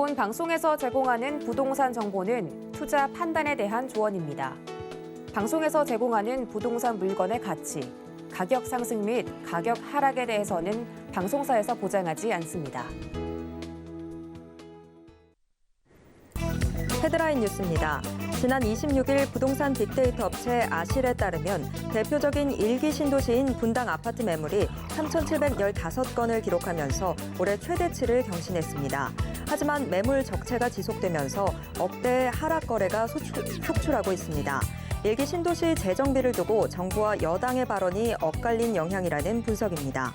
본 방송에서 제공하는 부동산 정보는 투자 판단에 대한 조언입니다. 방송에서 제공하는 부동산 물건의 가치, 가격 상승 및 가격 하락에 대해서는 방송사에서 보장하지 않습니다. 헤드라인 뉴스입니다. 지난 26일 부동산 빅데이터 업체 아실에 따르면 대표적인 일기 신도시인 분당 아파트 매물이 3,715건을 기록하면서 올해 최대치를 경신했습니다. 하지만 매물 적체가 지속되면서 억대의 하락 거래가 속출하고 있습니다. 일기 신도시 재정비를 두고 정부와 여당의 발언이 엇갈린 영향이라는 분석입니다.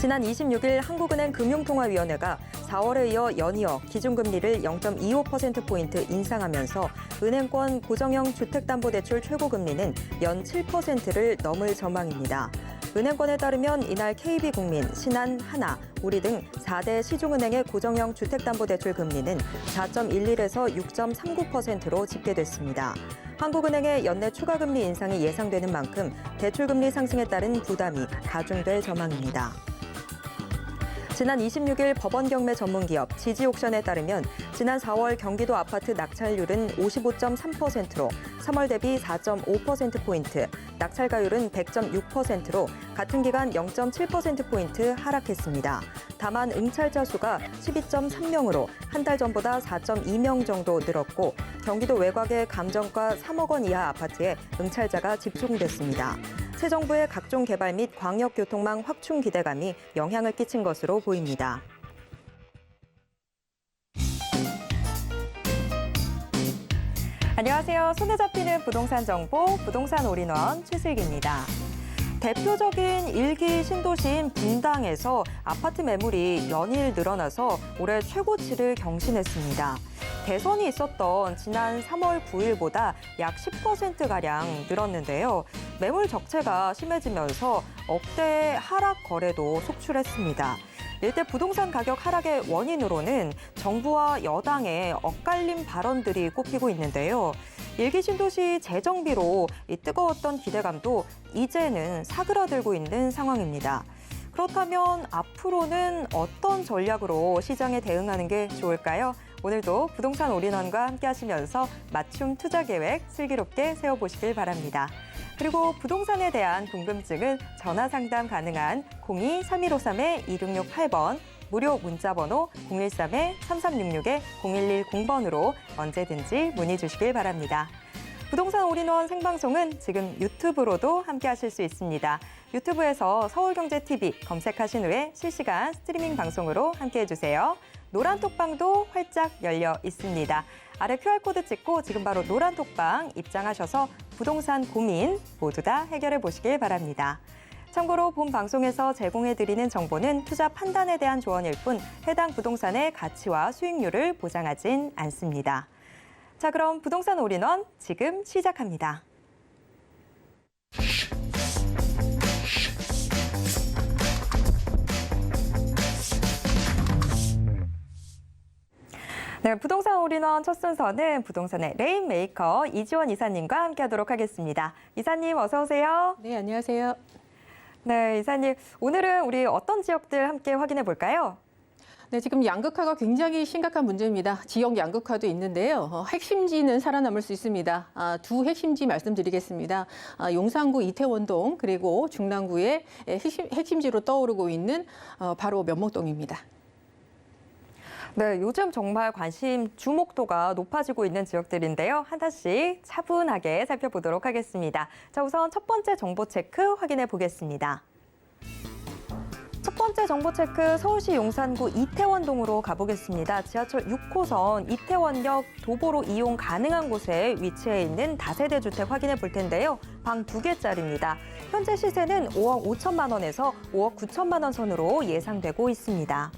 지난 26일 한국은행 금융통화위원회가 4월에 이어 연이어 기준금리를 0.25%포인트 인상하면서 은행권 고정형 주택담보대출 최고금리는 연 7%를 넘을 전망입니다. 은행권에 따르면 이날 KB국민, 신한, 하나, 우리 등 4대 시중은행의 고정형 주택담보대출 금리는 4.11에서 6.39%로 집계됐습니다. 한국은행의 연내 추가금리 인상이 예상되는 만큼 대출금리 상승에 따른 부담이 가중될 전망입니다. 지난 26일 법원 경매 전문기업 지지옥션에 따르면 지난 4월 경기도 아파트 낙찰률은 55.3%로 3월 대비 4.5%포인트, 낙찰가율은 100.6%로 같은 기간 0.7%포인트 하락했습니다. 다만 응찰자 수가 12.3명으로 한 달 전보다 4.2명 정도 늘었고 경기도 외곽의 감정가 3억 원 이하 아파트에 응찰자가 집중됐습니다. 새 정부의 각종 개발 및 광역교통망 확충 기대감이 영향을 끼친 것으로 보입니다. 안녕하세요. 손에 잡히는 부동산 정보, 부동산 올인원 최슬기입니다. 대표적인 일기 신도시인 분당에서 아파트 매물이 연일 늘어나서 올해 최고치를 경신했습니다. 대선이 있었던 지난 3월 9일보다 약 10%가량 늘었는데요. 매물 적체가 심해지면서 억대의 하락 거래도 속출했습니다. 일대 부동산 가격 하락의 원인으로는 정부와 여당의 엇갈린 발언들이 꼽히고 있는데요. 일기 신도시 재정비로 이 뜨거웠던 기대감도 이제는 사그라들고 있는 상황입니다. 그렇다면 앞으로는 어떤 전략으로 시장에 대응하는 게 좋을까요? 오늘도 부동산 올인원과 함께 하시면서 맞춤 투자 계획 슬기롭게 세워보시길 바랍니다. 그리고 부동산에 대한 궁금증은 전화 상담 가능한 02-3153-2668번, 무료 문자번호 013-3366-0110번으로 언제든지 문의 주시길 바랍니다. 부동산 올인원 생방송은 지금 유튜브로도 함께 하실 수 있습니다. 유튜브에서 서울경제TV 검색하신 후에 실시간 스트리밍 방송으로 함께 해주세요. 노란 톡방도 활짝 열려 있습니다. 아래 QR코드 찍고 지금 바로 노란 톡방 입장하셔서 부동산 고민 모두 다 해결해 보시길 바랍니다. 참고로 본 방송에서 제공해드리는 정보는 투자 판단에 대한 조언일 뿐 해당 부동산의 가치와 수익률을 보장하진 않습니다. 자, 그럼 부동산 올인원 지금 시작합니다. 네, 부동산 올인원 첫 순서는 부동산의 레인메이커 이지원 이사님과 함께하도록 하겠습니다. 이사님 어서 오세요. 네, 안녕하세요. 네, 이사님 오늘은 우리 어떤 지역들 함께 확인해 볼까요? 네, 지금 양극화가 굉장히 심각한 문제입니다. 지역 양극화도 있는데요. 핵심지는 살아남을 수 있습니다. 두 핵심지 말씀드리겠습니다. 용산구 이태원동 그리고 중랑구의 핵심지로 떠오르고 있는 바로 면목동입니다. 네, 요즘 정말 관심, 주목도가 높아지고 있는 지역들인데요. 하나씩 차분하게 살펴보도록 하겠습니다. 자, 우선 첫 번째 정보 체크 확인해 보겠습니다. 첫 번째 정보 체크 서울시 용산구 이태원동으로 가보겠습니다. 지하철 6호선 이태원역 도보로 이용 가능한 곳에 위치해 있는 다세대 주택 확인해 볼 텐데요. 방 2개짜리입니다. 현재 시세는 5억 5천만 원에서 5억 9천만 원 선으로 예상되고 있습니다.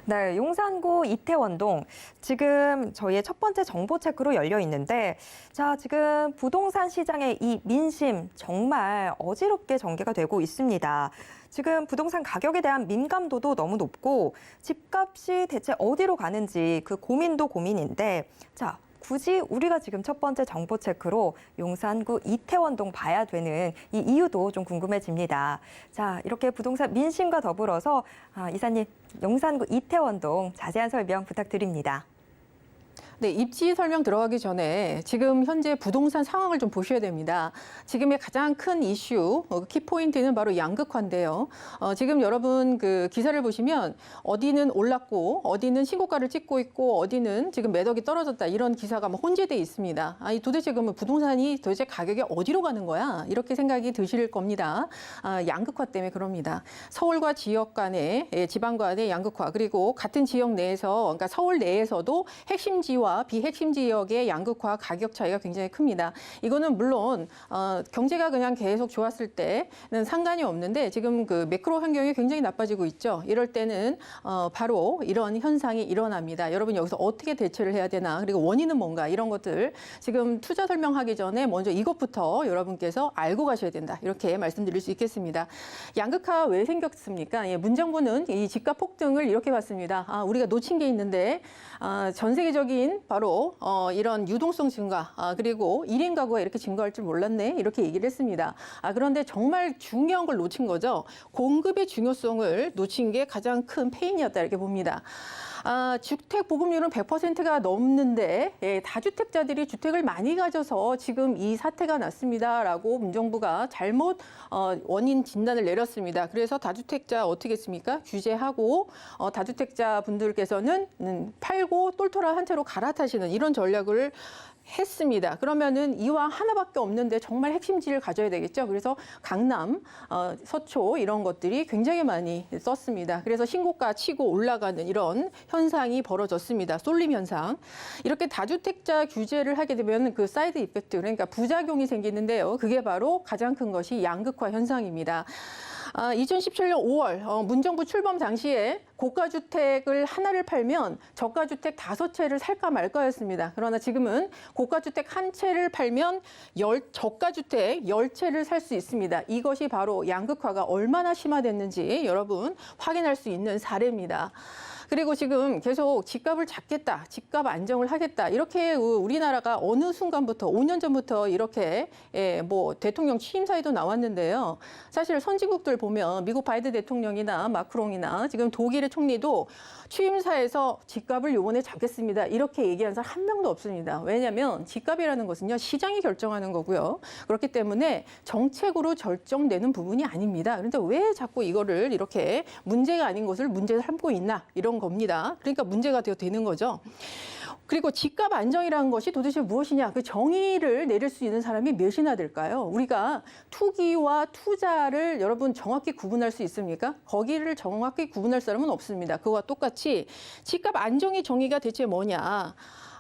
네, 용산구 이태원동 지금 저희의 첫 번째 정보 체크로 열려 있는데 자, 지금 부동산 시장의 이 민심 정말 어지럽게 전개가 되고 있습니다. 지금 부동산 가격에 대한 민감도도 너무 높고 집값이 대체 어디로 가는지 그 고민도 고민인데 자, 굳이 우리가 지금 첫 번째 정보 체크로 용산구 이태원동 봐야 되는 이 이유도 좀 궁금해집니다. 자, 이렇게 부동산 민심과 더불어서 이사님, 용산구 이태원동 자세한 설명 부탁드립니다. 네, 입지 설명 들어가기 전에 지금 현재 부동산 상황을 좀 보셔야 됩니다. 지금의 가장 큰 이슈, 키포인트는 바로 양극화인데요. 지금 여러분 그 기사를 보시면 어디는 올랐고 어디는 신고가를 찍고 있고 어디는 지금 매덕이 떨어졌다 이런 기사가 막 혼재돼 있습니다. 아니 도대체 그러면 부동산이 도대체 가격이 어디로 가는 거야? 이렇게 생각이 드실 겁니다. 양극화 때문에 그럽니다. 서울과 지역 간의 지방 간의 양극화 그리고 같은 지역 내에서 그러니까 서울 내에서도 핵심지와 비핵심 지역의 양극화 가격 차이가 굉장히 큽니다. 이거는 물론 경제가 그냥 계속 좋았을 때는 상관이 없는데 지금 그 매크로 환경이 굉장히 나빠지고 있죠. 이럴 때는 바로 이런 현상이 일어납니다. 여러분 여기서 어떻게 대처를 해야 되나 그리고 원인은 뭔가 이런 것들 지금 투자 설명하기 전에 먼저 이것부터 여러분께서 알고 가셔야 된다. 이렇게 말씀드릴 수 있겠습니다. 양극화 왜 생겼습니까? 예, 문정부는 이 집값 폭등을 이렇게 봤습니다. 우리가 놓친 게 있는데 전 세계적인 바로 이런 유동성 증가 그리고 1인 가구가 이렇게 증가할 줄 몰랐네 이렇게 얘기를 했습니다. 그런데 정말 중요한 걸 놓친 거죠. 공급의 중요성을 놓친 게 가장 큰 페인이었다 이렇게 봅니다. 주택 보급률은 100%가 넘는데 다주택자들이 주택을 많이 가져서 지금 이 사태가 났습니다라고 문정부가 잘못 원인 진단을 내렸습니다. 그래서 다주택자 어떻게 했습니까? 규제하고 다주택자 분들께서는 팔고 똘똘한 한 채로 갈아타시는 이런 전략을 했습니다. 그러면은 이왕 하나밖에 없는데 정말 핵심지를 가져야 되겠죠. 그래서 강남, 서초 이런 것들이 굉장히 많이 썼습니다. 그래서 신고가 치고 올라가는 이런 현상이 벌어졌습니다. 쏠림 현상. 이렇게 다주택자 규제를 하게 되면 그 사이드 이펙트, 그러니까 부작용이 생기는데요. 그게 바로 가장 큰 것이 양극화 현상입니다. 2017년 5월 문정부 출범 당시에 고가주택을 하나를 팔면 저가주택 5채를 살까 말까였습니다. 그러나 지금은 고가주택 한 채를 팔면 저가주택 10채를 살 수 있습니다. 이것이 바로 양극화가 얼마나 심화됐는지 여러분 확인할 수 있는 사례입니다. 그리고 지금 계속 집값을 잡겠다, 집값 안정을 하겠다 이렇게 우리나라가 어느 순간부터 5년 전부터 이렇게 뭐 대통령 취임사에도 나왔는데요. 사실 선진국들 보면 미국 바이든 대통령이나 마크롱이나 지금 독일의 총리도 취임사에서 집값을 요번에 잡겠습니다 이렇게 얘기한 사람 한 명도 없습니다. 왜냐하면 집값이라는 것은요 시장이 결정하는 거고요. 그렇기 때문에 정책으로 결정되는 부분이 아닙니다. 그런데 왜 자꾸 이거를 이렇게 문제가 아닌 것을 문제 삼고 있나 이런 겁니다. 그러니까 문제가 되는 거죠. 그리고 집값 안정이라는 것이 도대체 무엇이냐? 그 정의를 내릴 수 있는 사람이 몇이나 될까요? 우리가 투기와 투자를 여러분 정확히 구분할 수 있습니까? 거기를 정확히 구분할 사람은 없습니다. 그거와 똑같이 집값 안정의 정의가 대체 뭐냐?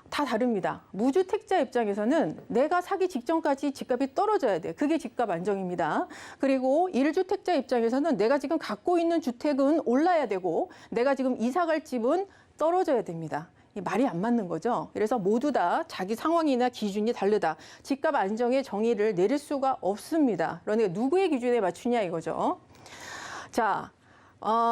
다 다릅니다. 무주택자 입장에서는 내가 사기 직전까지 집값이 떨어져야 돼. 그게 집값 안정입니다. 그리고 1주택자 입장에서는 내가 지금 갖고 있는 주택은 올라야 되고 내가 지금 이사 갈 집은 떨어져야 됩니다. 말이 안 맞는 거죠. 그래서 모두 다 자기 상황이나 기준이 다르다. 집값 안정의 정의를 내릴 수가 없습니다. 그러니까 누구의 기준에 맞추냐 이거죠. 자.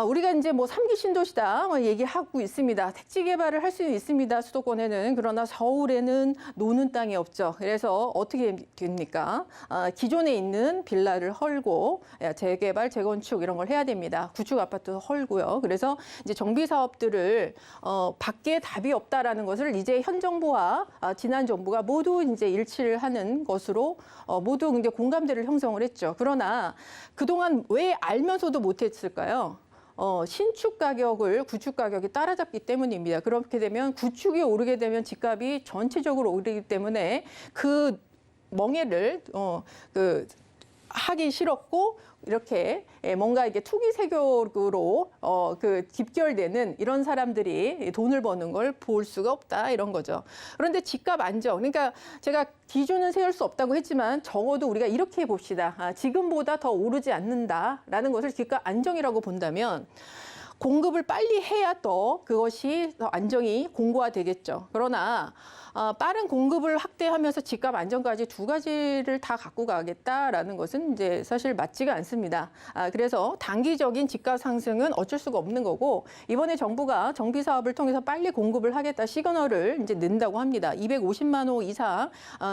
우리가 이제 뭐 3기 신도시다 얘기하고 있습니다. 택지 개발을 할 수 있습니다. 수도권에는. 그러나 서울에는 노는 땅이 없죠. 그래서 어떻게 됩니까? 기존에 있는 빌라를 헐고 재개발, 재건축 이런 걸 해야 됩니다. 구축 아파트도 헐고요. 그래서 이제 정비 사업들을 밖에 답이 없다라는 것을 이제 현 정부와 지난 정부가 모두 이제 일치를 하는 것으로 모두 이제 공감대를 형성을 했죠. 그러나 그동안 왜 알면서도 못했을까요? 신축 가격을 구축 가격이 따라잡기 때문입니다. 그렇게 되면 구축이 오르게 되면 집값이 전체적으로 오르기 때문에 그 멍해를 하기 싫었고 이렇게 뭔가 이게 투기 세력으로 그 집결되는 이런 사람들이 돈을 버는 걸 볼 수가 없다 이런 거죠. 그런데 집값 안정, 그러니까 제가 기준은 세울 수 없다고 했지만 적어도 우리가 이렇게 봅시다. 지금보다 더 오르지 않는다라는 것을 집값 안정이라고 본다면 공급을 빨리 해야 또 그것이 더 안정이 공고화되겠죠. 그러나 빠른 공급을 확대하면서 집값 안정까지 두 가지를 다 갖고 가겠다라는 것은 이제 사실 맞지가 않습니다. 그래서 단기적인 집값 상승은 어쩔 수가 없는 거고 이번에 정부가 정비 사업을 통해서 빨리 공급을 하겠다 시그널을 이제 낸다고 합니다. 250만 호 이상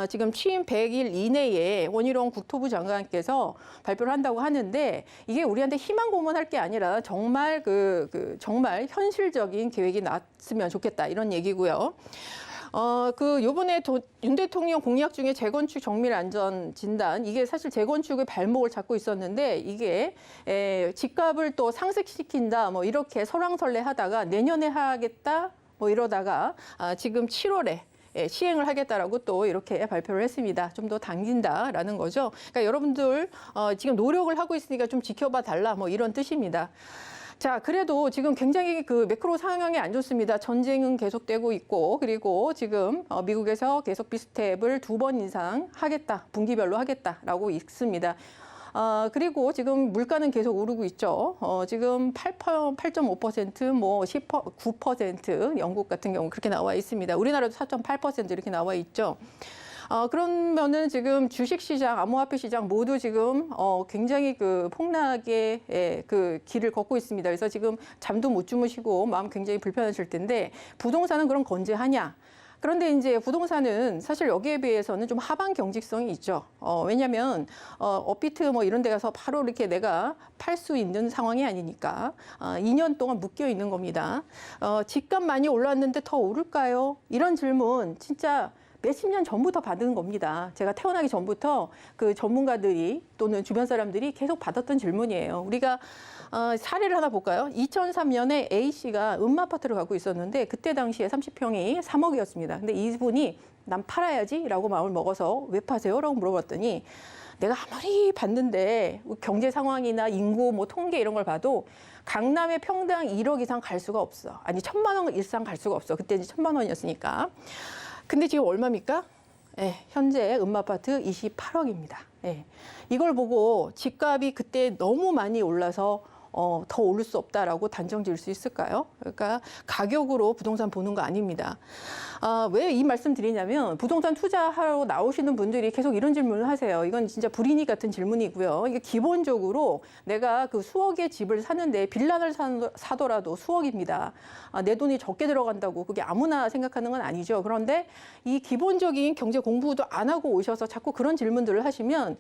지금 취임 100일 이내에 원희룡 국토부 장관께서 발표를 한다고 하는데 이게 우리한테 희망 고문할 게 아니라 정말 정말 현실적인 계획이 났으면 좋겠다 이런 얘기고요. 요번에 윤 대통령 공약 중에 재건축 정밀 안전 진단, 이게 사실 재건축의 발목을 잡고 있었는데 이게 집값을 또 상승시킨다, 뭐 이렇게 설왕설래 하다가 내년에 하겠다, 뭐 이러다가 지금 7월에 시행을 하겠다라고 또 이렇게 발표를 했습니다. 좀 더 당긴다라는 거죠. 그러니까 여러분들 지금 노력을 하고 있으니까 좀 지켜봐 달라, 뭐 이런 뜻입니다. 자, 그래도 지금 굉장히 매크로 상황이 안 좋습니다. 전쟁은 계속되고 있고, 그리고 지금 미국에서 계속 비스텝을 2번 이상 하겠다, 분기별로 하겠다라고 있습니다. 그리고 지금 물가는 계속 오르고 있죠. 지금 8.5%, 뭐 9% 영국 같은 경우 그렇게 나와 있습니다. 우리나라도 4.8% 이렇게 나와 있죠. 그러면은 지금 주식시장, 암호화폐 시장 모두 지금 굉장히 폭락의 길을 걷고 있습니다. 그래서 지금 잠도 못 주무시고 마음 굉장히 불편하실 텐데 부동산은 그럼 건재하냐? 그런데 이제 부동산은 사실 여기에 비해서는 좀 하방 경직성이 있죠. 왜냐하면 업비트 뭐 이런 데 가서 바로 이렇게 내가 팔 수 있는 상황이 아니니까 2년 동안 묶여 있는 겁니다. 집값 많이 올랐는데 더 오를까요? 이런 질문 진짜 몇십 년 전부터 받은 겁니다. 제가 태어나기 전부터 그 전문가들이 또는 주변 사람들이 계속 받았던 질문이에요. 우리가 사례를 하나 볼까요? 2003년에 A씨가 음마아파트를 갖고 있었는데 그때 당시에 30평이 3억이었습니다. 근데 이분이 난 팔아야지 라고 마음을 먹어서 왜 파세요? 라고 물어봤더니 내가 아무리 봤는데 경제 상황이나 인구 뭐 통계 이런 걸 봐도 강남에 평당 1억 이상 갈 수가 없어. 아니 1,000만 원 이상 갈 수가 없어. 그때 이제 1,000만 원이었으니까. 근데 지금 얼마입니까? 현재 음마아파트 28억입니다. 이걸 보고 집값이 그때 너무 많이 올라서 더 오를 수 없다라고 단정 지을 수 있을까요? 그러니까 가격으로 부동산 보는 거 아닙니다. 왜 이 말씀 드리냐면 부동산 투자하러 나오시는 분들이 계속 이런 질문을 하세요. 이건 진짜 불이익 같은 질문이고요. 이게 기본적으로 내가 수억의 집을 사는데 빌라를 사더라도 수억입니다. 내 돈이 적게 들어간다고 그게 아무나 생각하는 건 아니죠. 그런데 이 기본적인 경제 공부도 안 하고 오셔서 자꾸 그런 질문들을 하시면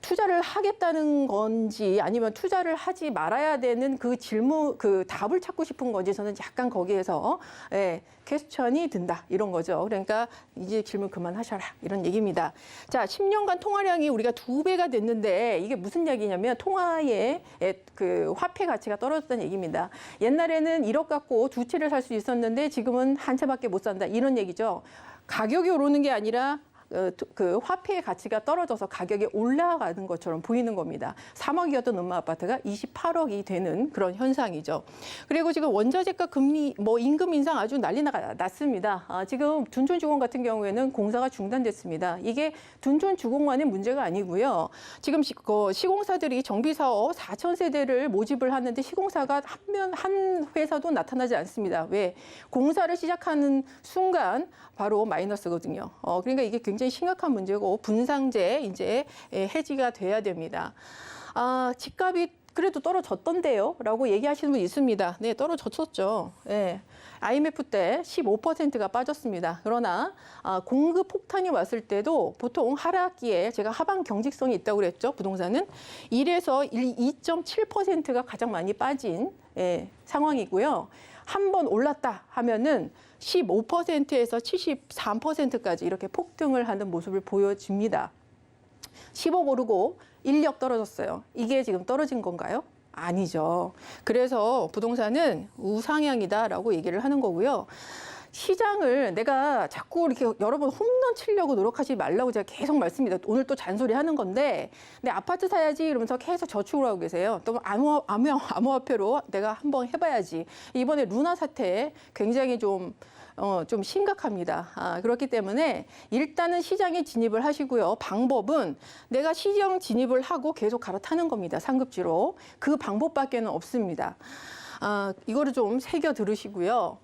투자를 하겠다는 건지 아니면 투자를 하지 말아야 되는 그 질문, 답을 찾고 싶은 건지 저는 약간 거기에서 퀘스천이 든다 이런 거죠. 그러니까 이제 질문 그만하셔라 이런 얘기입니다. 자, 10년간 통화량이 우리가 2배가 됐는데 이게 무슨 얘기냐면 통화의 화폐 가치가 떨어졌다는 얘기입니다. 옛날에는 1억 갖고 2채를 살 수 있었는데 지금은 한 채밖에 못 산다 이런 얘기죠. 가격이 오르는 게 아니라 화폐의 가치가 떨어져서 가격이 올라가는 것처럼 보이는 겁니다. 3억이었던 음마아파트가 28억이 되는 그런 현상이죠. 그리고 지금 원자재가 금리, 임금 인상 아주 난리 났습니다. 지금 둔촌주공 같은 경우에는 공사가 중단됐습니다. 이게 둔촌주공만의 문제가 아니고요. 지금 시공사들이 정비사업 4,000세대를 모집을 하는데 시공사가 한 회사도 나타나지 않습니다. 왜? 공사를 시작하는 순간 바로 마이너스거든요. 그러니까 이게 굉장히 심각한 문제고 분상제 이제 해지가 돼야 됩니다. 집값이 그래도 떨어졌던데요? 라고 얘기하시는 분 있습니다. 네, 떨어졌었죠. IMF 때 15%가 빠졌습니다. 그러나 공급 폭탄이 왔을 때도 보통 하락기에 제가 하방 경직성이 있다고 그랬죠. 부동산은 1에서 2.7%가 가장 많이 빠진 상황이고요. 한 번 올랐다 하면은 15%에서 73%까지 이렇게 폭등을 하는 모습을 보여줍니다. 10억 오르고 1억 떨어졌어요. 이게 지금 떨어진 건가요? 아니죠. 그래서 부동산은 우상향이다라고 얘기를 하는 거고요. 시장을 내가 자꾸 이렇게 여러 번 홈런 치려고 노력하지 말라고 제가 계속 말씀드립니다. 오늘 또 잔소리 하는 건데, 내 아파트 사야지 이러면서 계속 저축을 하고 계세요. 또 암호화폐로 내가 한번 해봐야지. 이번에 루나 사태 굉장히 좀 심각합니다. 그렇기 때문에 일단은 시장에 진입을 하시고요. 방법은 내가 시장 진입을 하고 계속 갈아타는 겁니다. 상급지로. 그 방법밖에는 없습니다. 이거를 좀 새겨 들으시고요.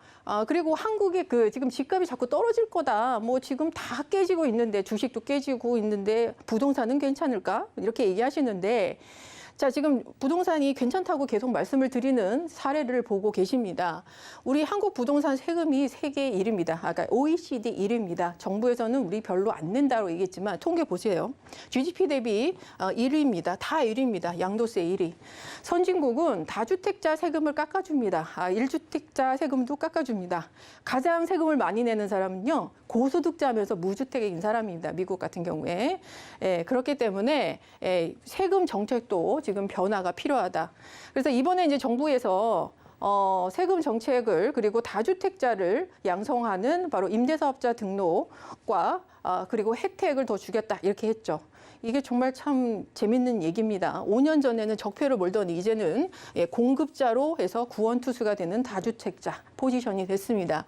그리고 한국의 지금 집값이 자꾸 떨어질 거다. 뭐 지금 다 깨지고 있는데 주식도 깨지고 있는데 부동산은 괜찮을까? 이렇게 얘기하시는데 자, 지금 부동산이 괜찮다고 계속 말씀을 드리는 사례를 보고 계십니다. 우리 한국 부동산 세금이 세계 1위입니다. 아까 OECD 1위입니다. 정부에서는 우리 별로 안 낸다고 얘기했지만 통계 보세요. GDP 대비 1위입니다. 다 1위입니다. 양도세 1위. 선진국은 다주택자 세금을 깎아줍니다. 1주택자 세금도 깎아줍니다. 가장 세금을 많이 내는 사람은요. 고소득자면서 무주택인 사람입니다. 미국 같은 경우에. 그렇기 때문에 세금 정책도 지금 변화가 필요하다. 그래서 이번에 이제 정부에서 세금 정책을 그리고 다주택자를 양성하는 바로 임대사업자 등록과 그리고 혜택을 더 주겠다 이렇게 했죠. 이게 정말 참 재밌는 얘기입니다. 5년 전에는 적폐를 몰더니 이제는 공급자로 해서 구원투수가 되는 다주택자 포지션이 됐습니다.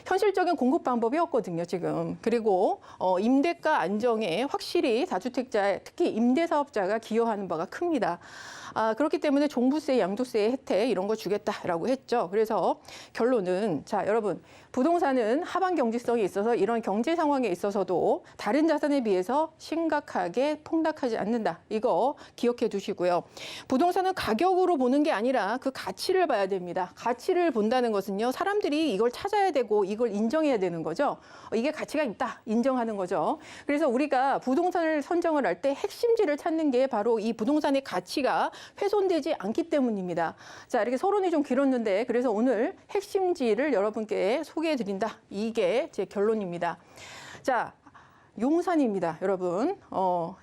현실적인 공급 방법이 없거든요, 지금. 그리고 임대가 안정에 확실히 다주택자, 특히 임대사업자가 기여하는 바가 큽니다. 그렇기 때문에 종부세, 양도세 혜택 이런 거 주겠다라고 했죠. 그래서 결론은 자, 여러분 부동산은 하방 경직성이 있어서 이런 경제 상황에 있어서도 다른 자산에 비해서 심각하게 폭락하지 않는다. 이거 기억해 두시고요. 부동산은 가격으로 보는 게 아니라 그 가치를 봐야 됩니다. 가치를 본다는 것은요. 사람들이 이걸 찾아야 되고 이걸 인정해야 되는 거죠. 이게 가치가 있다. 인정하는 거죠. 그래서 우리가 부동산을 선정을 할 때 핵심지를 찾는 게 바로 이 부동산의 가치가 훼손되지 않기 때문입니다. 자, 이렇게 서론이 좀 길었는데 그래서 오늘 핵심지를 여러분께 소개해 드린다. 이게 제 결론입니다. 자, 용산입니다, 여러분.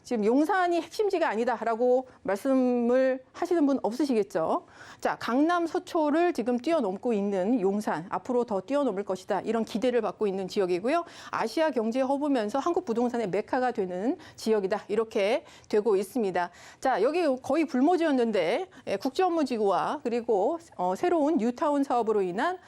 지금 용산이 핵심지가 아니다라고 말씀을 하시는 분 없으시겠죠? 자, 강남 서초를 지금 뛰어넘고 있는 용산, 앞으로 더 뛰어넘을 것이다. 이런 기대를 받고 있는 지역이고요. 아시아 경제 허브면서 한국 부동산의 메카가 되는 지역이다. 이렇게 되고 있습니다. 자, 여기 거의 불모지였는데 국제업무지구와 그리고 새로운 뉴타운 사업으로 인한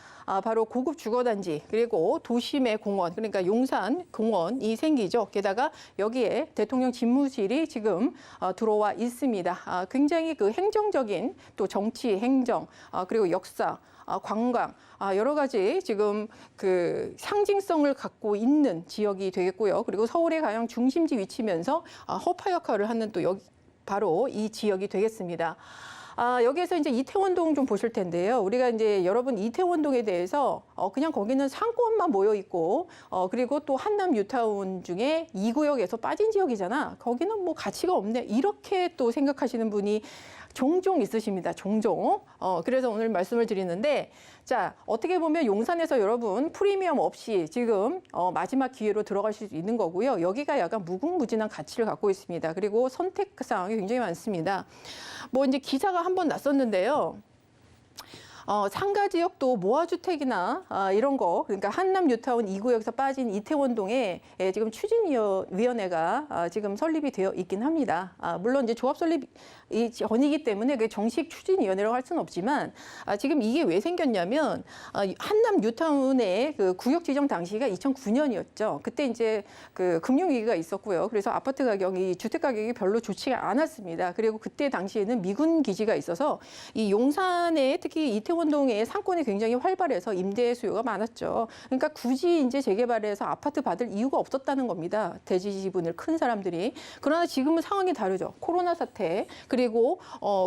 바로 고급 주거단지 그리고 도심의 공원 그러니까 용산 공원이 생기죠. 게다가 여기에 대통령 집무실이 지금 들어와 있습니다. 굉장히 그 행정적인 또 정치, 행정 그리고 역사, 관광 여러 가지 지금 그 상징성을 갖고 있는 지역이 되겠고요. 그리고 서울의 가장 중심지 위치면서 허파 역할을 하는 또 여기 바로 이 지역이 되겠습니다. 여기에서 이제 이태원동 좀 보실 텐데요. 우리가 이제 여러분 이태원동에 대해서 그냥 거기는 상권만 모여 있고 그리고 또 한남 뉴타운 중에 2구역에서 빠진 지역이잖아. 거기는 뭐 가치가 없네. 이렇게 또 생각하시는 분이 종종 있으십니다. 종종. 그래서 오늘 말씀을 드리는데 자, 어떻게 보면 용산에서 여러분 프리미엄 없이 지금 마지막 기회로 들어가실 수 있는 거고요. 여기가 약간 무궁무진한 가치를 갖고 있습니다. 그리고 선택 사항이 굉장히 많습니다. 뭐 이제 기사가 한 번 났었는데요. 상가 지역도 모아주택이나 이런 거 그러니까 한남 뉴타운 2구역에서 빠진 이태원동에 지금 추진위원회가 지금 설립이 되어 있긴 합니다. 물론 이제 조합 설립이 전이기 때문에 그 정식 추진위원회라고 할 수는 없지만 지금 이게 왜 생겼냐면 한남 뉴타운의 그 구역 지정 당시가 2009년이었죠. 그때 이제 그 금융위기가 있었고요. 그래서 아파트 가격이 주택 가격이 별로 좋지가 않았습니다. 그리고 그때 당시에는 미군 기지가 있어서 이 용산에 특히 이태원동의 상권이 굉장히 활발해서 임대 수요가 많았죠. 그러니까 굳이 이제 재개발해서 아파트 받을 이유가 없었다는 겁니다. 대지 지분을 큰 사람들이. 그러나 지금은 상황이 다르죠. 코로나 사태 그리고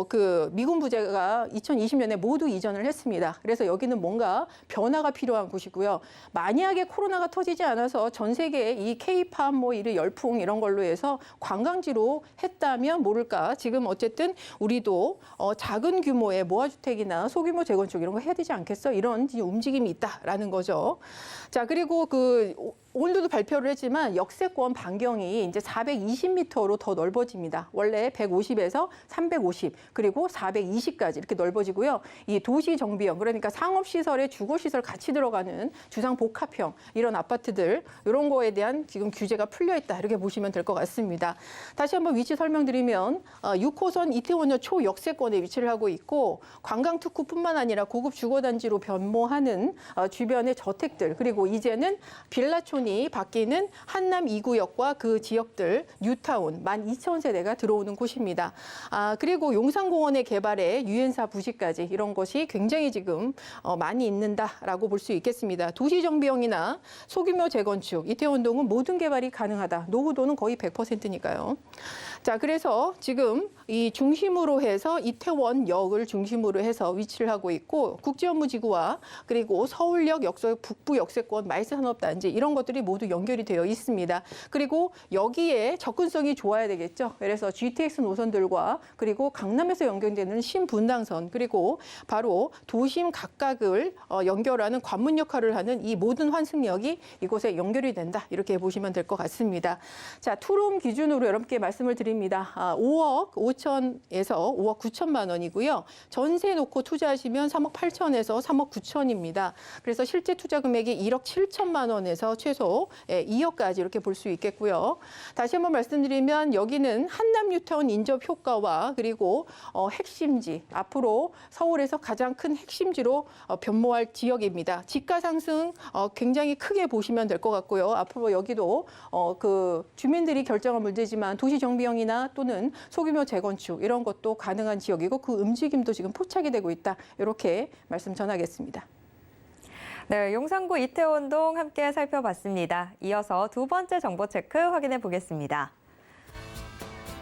그 미군 부재가 2020년에 모두 이전을 했습니다. 그래서 여기는 뭔가 변화가 필요한 곳이고요. 만약에 코로나가 터지지 않아서 전 세계 이 K-팝 뭐 이런 열풍 이런 걸로 해서 관광지로 했다면 모를까. 지금 어쨌든 우리도 작은 규모의 모아주택이나 소규모 재건축 이런 거 해야 되지 않겠어? 이런 움직임이 있다라는 거죠. 자, 그리고 오늘도 발표를 했지만 역세권 반경이 이제 420m로 더 넓어집니다. 원래 150에서 350 그리고 420까지 이렇게 넓어지고요. 이 도시 정비형 그러니까 상업시설에 주거시설 같이 들어가는 주상복합형 이런 아파트들 이런 거에 대한 지금 규제가 풀려 있다 이렇게 보시면 될 것 같습니다. 다시 한번 위치 설명드리면 6호선 이태원역 초역세권에 위치를 하고 있고 관광특구뿐만 아니라 고급 주거단지로 변모하는 주변의 저택들 그리고 이제는 빌라촌 이 바뀌는 한남 2구역과 그 지역들 뉴타운 12,000세대가 들어오는 곳입니다. 그리고 용산공원의 개발에 유엔사 부지까지 이런 것이 굉장히 지금 많이 있는다라고 볼 수 있겠습니다. 도시정비형이나 소규모 재건축, 이태원동은 모든 개발이 가능하다. 노후도는 거의 100%니까요. 자, 그래서 지금 이 중심으로 해서 이태원역을 중심으로 해서 위치를 하고 있고 국제업무지구와 그리고 서울역 북부 역세권 말세산업단지 이런 것들이 모두 연결이 되어 있습니다. 그리고 여기에 접근성이 좋아야 되겠죠. 그래서 GTX 노선들과 그리고 강남에서 연결되는 신분당선 그리고 바로 도심 각각을 연결하는 관문 역할을 하는 이 모든 환승역이 이곳에 연결이 된다. 이렇게 보시면 될 것 같습니다. 자, 투룸 기준으로 여러분께 말씀을 드립니다. 5억 5천에서 5억 9천만 원이고요. 전세 놓고 투자하시면 3억 8천에서 3억 9천입니다. 그래서 실제 투자 금액이 1억 7천만 원에서 최소 2억까지 이렇게 볼 수 있겠고요. 다시 한번 말씀드리면 여기는 한남 뉴타운 인접 효과와 그리고 핵심지, 앞으로 서울에서 가장 큰 핵심지로 변모할 지역입니다. 지가 상승 굉장히 크게 보시면 될 것 같고요. 앞으로 여기도 그 주민들이 결정한 문제지만 도시 정비형이나 또는 소규모 재건축 이런 것도 가능한 지역이고 그 움직임도 지금 포착이 되고 있다. 이렇게 말씀 전하겠습니다. 네, 용산구 이태원동 함께 살펴봤습니다. 이어서 두 번째 정보 체크 확인해 보겠습니다.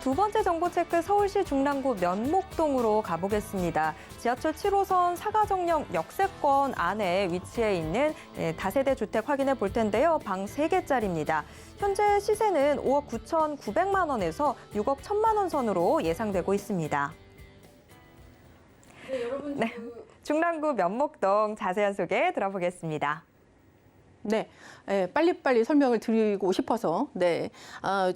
두 번째 정보 체크 서울시 중랑구 면목동으로 가보겠습니다. 지하철 7호선 사가정역 역세권 안에 위치해 있는 다세대 주택 확인해 볼 텐데요. 방 3개짜리입니다. 현재 시세는 5억 9,900만 원에서 6억 1천만 원 선으로 예상되고 있습니다. 네, 여러분. 네, 중랑구 면목동 자세한 소개 들어보겠습니다. 네, 빨리빨리 설명을 드리고 싶어서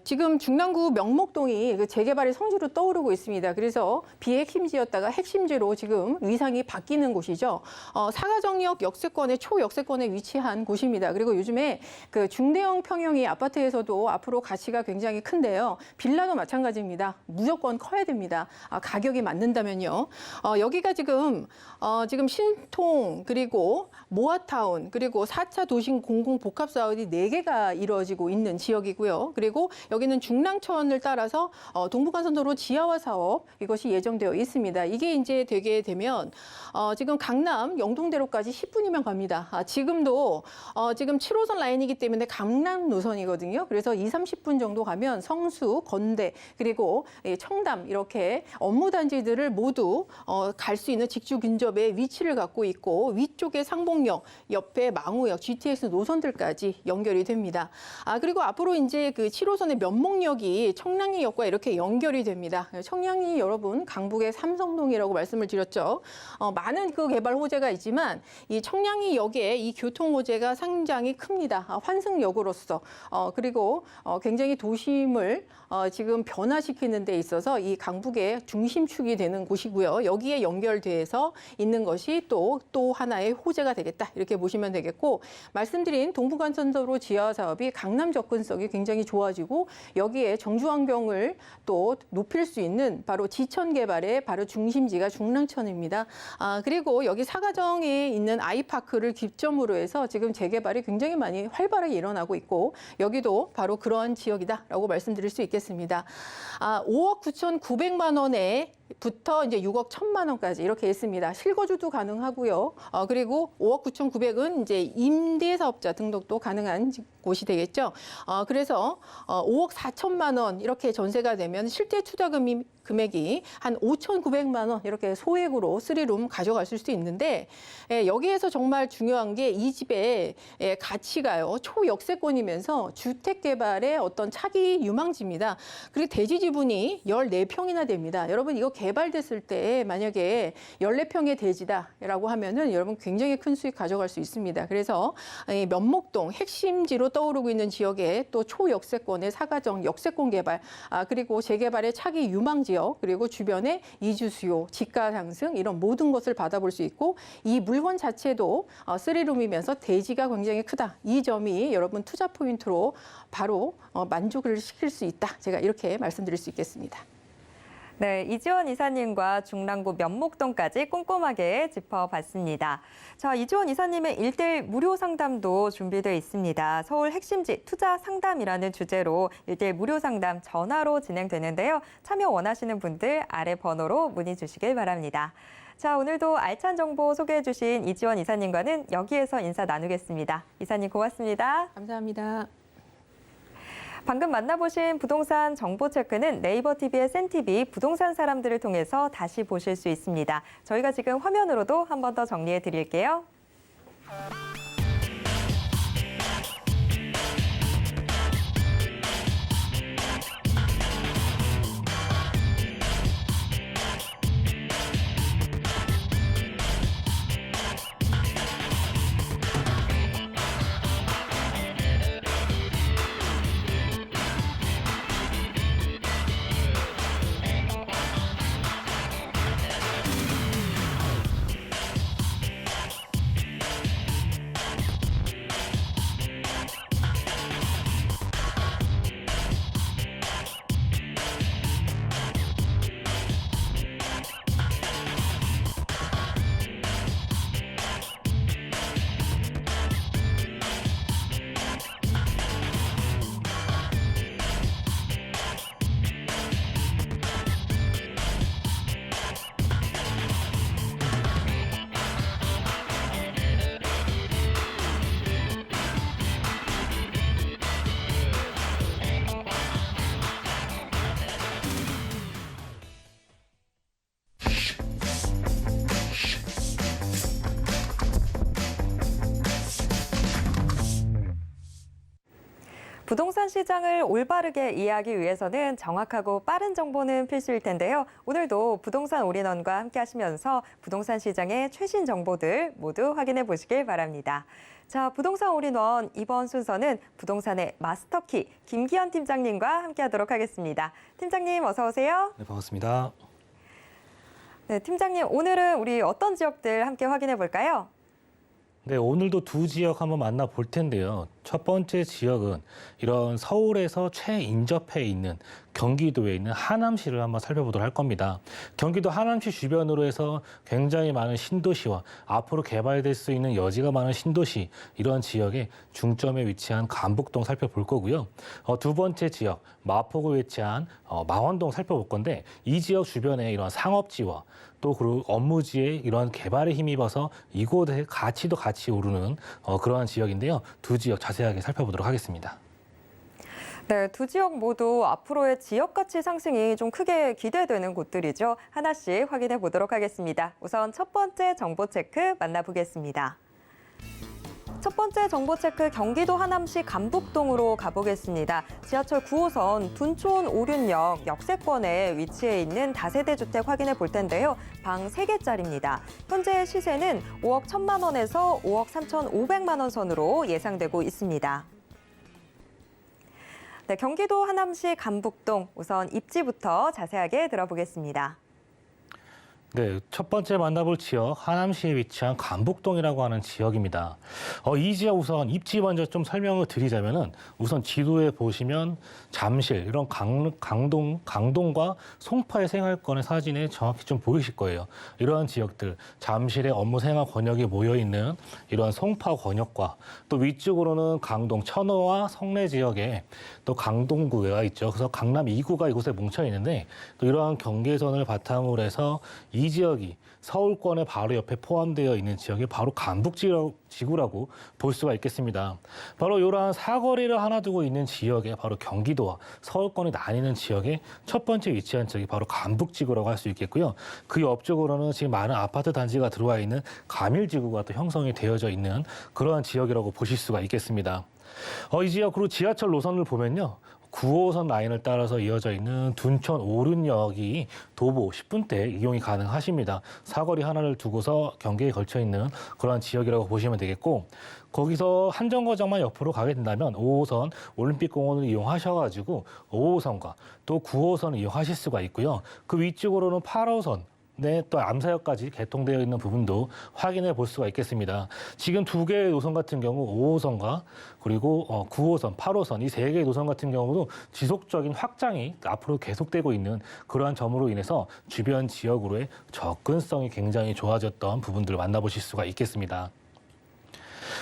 지금 중랑구 명목동이 그 재개발의 성지로 떠오르고 있습니다. 그래서 비핵심지였다가 핵심지로 지금 위상이 바뀌는 곳이죠. 사가정역 역세권의 초역세권에 위치한 곳입니다. 그리고 요즘에 그 중대형 평형의 아파트에서도 앞으로 가치가 굉장히 큰데요. 빌라도 마찬가지입니다. 무조건 커야 됩니다. 가격이 맞는다면요. 여기가 지금 신통 그리고 모아타운 그리고 4차 도심 공공 복합 사업이 4개가 이루어지고 있는 지역이고요. 그리고 여기는 중랑천을 따라서 동부간선도로 지하화 사업 이것이 예정되어 있습니다. 이게 이제 되게 되면 지금 강남 영동대로까지 10분이면 갑니다. 지금도 지금 7호선 라인이기 때문에 강남 노선이거든요. 그래서 30분 정도 가면 성수, 건대 그리고 청담 이렇게 업무 단지들을 모두 갈 수 있는 직주 근접에 위치를 갖고 있고 위쪽에 상봉역, 옆에 망우역, GTX 노선들까지 연결이 됩니다. 그리고 앞으로 이제 그 7호선의 면목역이 청량리역과 이렇게 연결이 됩니다. 청량리 여러분 강북의 삼성동이라고 말씀을 드렸죠. 많은 그 개발 호재가 있지만 이 청량리역의 이 교통 호재가 상당히 큽니다. 환승역으로서 그리고 굉장히 도심을 지금 변화시키는 데 있어서 이 강북의 중심축이 되는 곳이고요. 여기에 연결돼서 있는 것이 또 하나의 호재가 되겠다 이렇게 보시면 되겠고 말씀드린 동부간선도로 지하화 사업이 강남 접근성이 굉장히 좋아지고 여기에 정주환경을 또 높일 수 있는 바로 지천 개발의 바로 중심지가 중랑천입니다. 그리고 여기 사가정에 있는 아이파크를 기점으로 해서 지금 재개발이 굉장히 많이 활발하게 일어나고 있고 여기도 바로 그러한 지역이다라고 말씀드릴 수 있겠습니다. 5억 9,900만 원에 부터 이제 6억 1천만 원까지 이렇게 있습니다. 실거주도 가능하고요. 그리고 5억 9,900은 이제 임대사업자 등록도 가능한 곳이 되겠죠. 그래서 5억 4천만 원 이렇게 전세가 되면 실제 투자 금액이 한 5,900만 원 이렇게 소액으로 3룸 가져가실 수 있는데 여기에서 정말 중요한 게 이 집의 가치가요. 초역세권이면서 주택 개발의 어떤 차기 유망지입니다. 그리고 대지 지분이 14평이나 됩니다. 여러분 이거 개발됐을 때 만약에 14평의 대지다라고 하면은 여러분 굉장히 큰 수익 가져갈 수 있습니다. 그래서 면목동 핵심지로 떠오르고 있는 지역에 또 초역세권의 사가정 역세권 개발 그리고 재개발의 차기 유망 지역 그리고 주변에 이주 수요, 집가 상승 이런 모든 것을 받아볼 수 있고 이 물건 자체도 3룸이면서 대지가 굉장히 크다. 이 점이 여러분 투자 포인트로 바로 만족을 시킬 수 있다. 제가 이렇게 말씀드릴 수 있겠습니다. 네, 이지원 이사님과 중랑구 면목동까지 꼼꼼하게 짚어봤습니다. 자, 이지원 이사님의 1대1 무료 상담도 준비되어 있습니다. 서울 핵심지 투자 상담이라는 주제로 1대1 무료 상담 전화로 진행되는데요. 참여 원하시는 분들 아래 번호로 문의 주시길 바랍니다. 자, 오늘도 알찬 정보 소개해 주신 이지원 이사님과는 여기에서 인사 나누겠습니다. 이사님 고맙습니다. 감사합니다. 방금 만나보신 부동산 정보 체크는 네이버 TV의 센TV 부동산 사람들을 통해서 다시 보실 수 있습니다. 저희가 지금 화면으로도 한 번 더 정리해 드릴게요. 부동산 시장을 올바르게 이해하기 위해서는 정확하고 빠른 정보는 필수일 텐데요. 오늘도 부동산 올인원과 함께 하시면서 부동산 시장의 최신 정보들 모두 확인해 보시길 바랍니다. 자, 부동산 올인원 이번 순서는 부동산의 마스터키 김기현 팀장님과 함께 하도록 하겠습니다. 팀장님 어서 오세요. 네, 반갑습니다. 네, 팀장님 오늘은 우리 어떤 지역들 함께 확인해 볼까요? 네, 오늘도 두 지역 한번 만나볼 텐데요. 첫 번째 지역은 이런 서울에서 최인접해 있는 경기도에 있는 하남시를 한번 살펴보도록 할 겁니다. 경기도 하남시 주변으로 해서 굉장히 많은 신도시와 앞으로 개발될 수 있는 여지가 많은 신도시, 이런 지역에 중점에 위치한 감북동 살펴볼 거고요. 두 번째 지역, 마포구에 위치한 망원동 살펴볼 건데, 이 지역 주변에 이런 상업지와 또 그리고 업무지에 이런 개발에 힘입어서 이곳의 가치도 같이 오르는 그러한 지역인데요. 두 지역 자세하게 살펴보도록 하겠습니다. 네, 두 지역 모두 앞으로의 지역 가치 상승이 좀 크게 기대되는 곳들이죠. 하나씩 확인해 보도록 하겠습니다. 우선 첫 번째 정보 체크 만나보겠습니다. 첫 번째 정보 체크 경기도 하남시 감북동으로 가보겠습니다. 지하철 9호선 둔촌 오륜역 역세권에 위치해 있는 다세대 주택 확인해 볼 텐데요. 방 3개짜리입니다. 현재 시세는 5억 1천만 원에서 5억 3,500만 원 선으로 예상되고 있습니다. 네, 경기도 하남시 감북동 우선 입지부터 자세하게 들어보겠습니다. 네, 첫 번째 만나볼 지역, 하남시에 위치한 감북동이라고 하는 지역입니다. 이 지역 우선 입지 먼저 좀 설명을 드리자면은, 우선 지도에 보시면 잠실, 이런 강동과 송파의 생활권의 사진에 정확히 좀 보이실 거예요. 이러한 지역들, 잠실의 업무 생활 권역이 모여 있는 이러한 송파 권역과 또 위쪽으로는 강동, 천호와 성내 지역에 또 강동구가 있죠. 그래서 강남 2구가 이곳에 뭉쳐 있는데, 또 이러한 경계선을 바탕으로 해서 이 지역이 서울권의 바로 옆에 포함되어 있는 지역이 바로 감북지구라고 볼 수가 있겠습니다. 바로 이러한 사거리를 하나 두고 있는 지역에 바로 경기도와 서울권이 나뉘는 지역에 첫 번째 위치한 지역이 바로 감북지구라고 할 수 있겠고요. 그 옆쪽으로는 지금 많은 아파트 단지가 들어와 있는 가밀지구가 또 형성이 되어져 있는 그러한 지역이라고 보실 수가 있겠습니다. 이 지역 그리고 지하철 노선을 보면요. 9호선 라인을 따라서 이어져 있는 둔촌 오륜역이 도보 10분대 이용이 가능하십니다. 사거리 하나를 두고서 경계에 걸쳐 있는 그러한 지역이라고 보시면 되겠고, 거기서 한정거장만 옆으로 가게 된다면 5호선 올림픽공원을 이용하셔가지고 5호선과 또 9호선을 이용하실 수가 있고요. 그 위쪽으로는 8호선 또 암사역까지 개통되어 있는 부분도 확인해 볼 수가 있겠습니다. 지금 두 개의 노선 같은 경우 5호선과 그리고 9호선, 8호선 이 세 개의 노선 같은 경우도 지속적인 확장이 앞으로 계속되고 있는 그러한 점으로 인해서 주변 지역으로의 접근성이 굉장히 좋아졌던 부분들을 만나보실 수가 있겠습니다.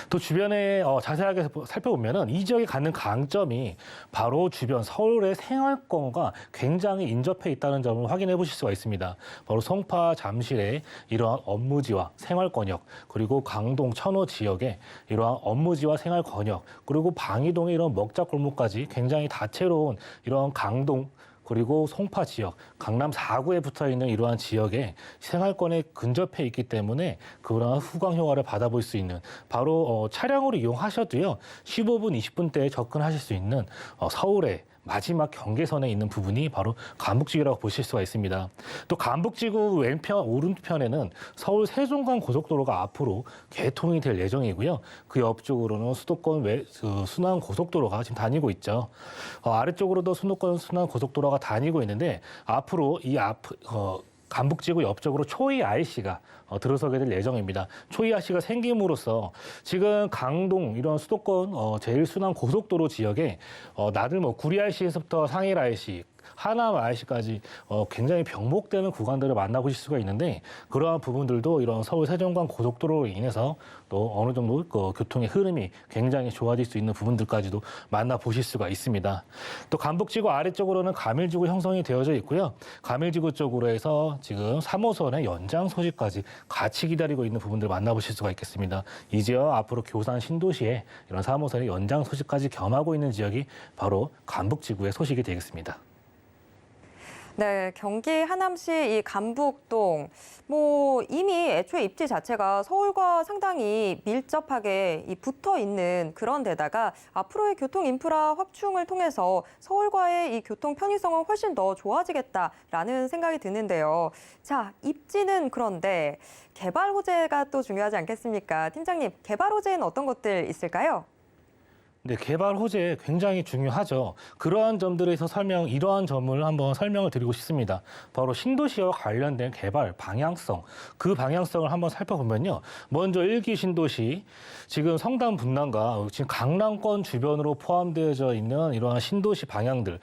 또 주변에 자세하게 살펴보면은 이 지역이 갖는 강점이 바로 주변 서울의 생활권과 굉장히 인접해 있다는 점을 확인해 보실 수가 있습니다. 바로 송파, 잠실의 이러한 업무지와 생활권역, 그리고 강동, 천호 지역의 이러한 업무지와 생활권역, 그리고 방이동의 이런 먹자골목까지 굉장히 다채로운 이러한 강동, 그리고 송파 지역, 강남 4구에 붙어 있는 이러한 지역에 생활권에 근접해 있기 때문에 그러한 후광 효과를 받아볼 수 있는 바로 차량으로 이용하셔도요 15분, 20분대에 접근하실 수 있는 서울의 마지막 경계선에 있는 부분이 바로 간북지구라고 보실 수가 있습니다. 또 간북지구 왼편, 오른편에는 서울 세종간 고속도로가 앞으로 개통이 될 예정이고요. 그 옆쪽으로는 수도권 순환 고속도로가 지금 다니고 있죠. 아래쪽으로도 수도권 순환 고속도로가 다니고 있는데 앞으로 간북지구 옆쪽으로 초이 IC가 들어서게 될 예정입니다. 초이 IC가 생김으로써 지금 강동 이런 수도권 제1순환 고속도로 지역에 나들목 구리 IC에서부터 상일 IC, 하남 IC까지 굉장히 병목되는 구간들을 만나보실 수가 있는데 그러한 부분들도 이런 서울 세종간 고속도로로 인해서 또 어느 정도 교통의 흐름이 굉장히 좋아질 수 있는 부분들까지도 만나보실 수가 있습니다. 또 간북지구 아래쪽으로는 가밀지구 형성이 되어져 있고요. 가밀지구 쪽으로 해서 지금 3호선의 연장 소식까지 같이 기다리고 있는 부분들을 만나보실 수가 있겠습니다. 이 지역 앞으로 교산 신도시에 이런 3호선의 연장 소식까지 겸하고 있는 지역이 바로 간북지구의 소식이 되겠습니다. 네, 경기 하남시 이 간북동, 이미 애초에 입지 자체가 서울과 상당히 밀접하게 붙어 있는 그런 데다가 앞으로의 교통 인프라 확충을 통해서 서울과의 이 교통 편의성은 훨씬 더 좋아지겠다라는 생각이 드는데요. 자, 입지는 그런데 개발 호재가 또 중요하지 않겠습니까? 팀장님, 개발 호재는 어떤 것들 있을까요? 네, 개발 호재 굉장히 중요하죠. 그러한 점들에서 이러한 점을 한번 설명을 드리고 싶습니다. 바로 신도시와 관련된 개발 방향성, 그 방향성을 한번 살펴보면요. 먼저 1기 신도시, 지금 성남 분당과 지금 강남권 주변으로 포함되어져 있는 이러한 신도시 방향들,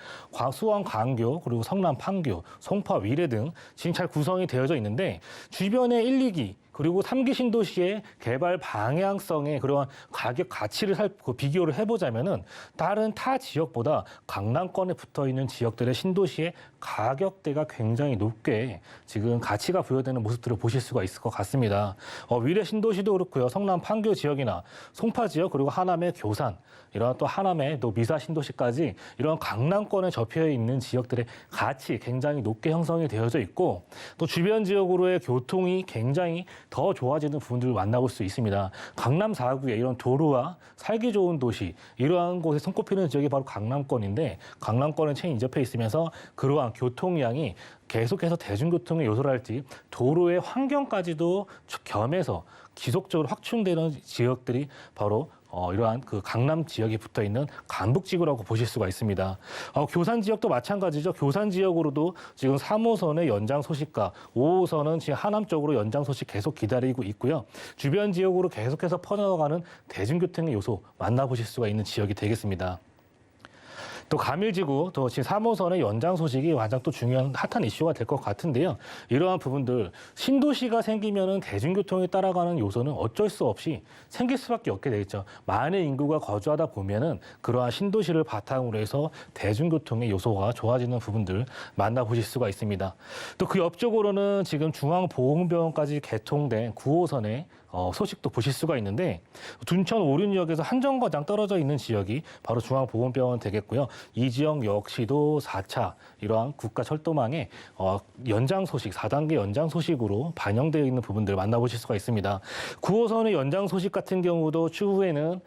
수원 광교, 그리고 성남 판교, 송파 위례 등 지금 잘 구성이 되어져 있는데 주변의 1, 2기, 그리고 3기 신도시의 개발 방향성의 그러한 가격 가치를 비교를 해보자면은 다른 타 지역보다 강남권에 붙어 있는 지역들의 신도시의 가격대가 굉장히 높게 지금 가치가 부여되는 모습들을 보실 수가 있을 것 같습니다. 위례 신도시도 그렇고요. 성남 판교 지역이나 송파 지역 그리고 하남의 교산 이런 또 하남의 또 미사 신도시까지 이런 강남권에 접해 있는 지역들의 가치 굉장히 높게 형성이 되어져 있고 또 주변 지역으로의 교통이 굉장히 더 좋아지는 부분들을 만나볼 수 있습니다. 강남 4구의 이런 도로와 살기 좋은 도시 이러한 곳에 손꼽히는 지역이 바로 강남권인데 강남권에 채 인접해 있으면서 그러한 교통량이 계속해서 대중교통의 요소랄지 도로의 환경까지도 겸해서 지속적으로 확충되는 지역들이 바로 이러한 그 강남 지역에 붙어 있는 간북지구라고 보실 수가 있습니다. 교산 지역도 마찬가지죠. 교산 지역으로도 지금 3호선의 연장 소식과 5호선은 지금 하남 쪽으로 연장 소식 계속 기다리고 있고요. 주변 지역으로 계속해서 퍼져나가는 대중교통의 요소 만나보실 수가 있는 지역이 되겠습니다. 또 가밀지구, 또 지금 3호선의 연장 소식이 가장 또 중요한 핫한 이슈가 될 것 같은데요. 이러한 부분들, 신도시가 생기면은 대중교통에 따라가는 요소는 어쩔 수 없이 생길 수밖에 없게 되겠죠. 많은 인구가 거주하다 보면은 그러한 신도시를 바탕으로 해서 대중교통의 요소가 좋아지는 부분들 만나보실 수가 있습니다. 또 그 옆쪽으로는 지금 중앙보건병원까지 개통된 9호선의 소식도 보실 수가 있는데 둔천 오륜역에서 한 정거장 떨어져 있는 지역이 바로 중앙보건병원 되겠고요. 이 지역 역시도 4차 이러한 국가철도망의 연장 소식, 4단계 연장 소식으로 반영되어 있는 부분들을 만나보실 수가 있습니다. 9호선의 연장 소식 같은 경우도 추후에는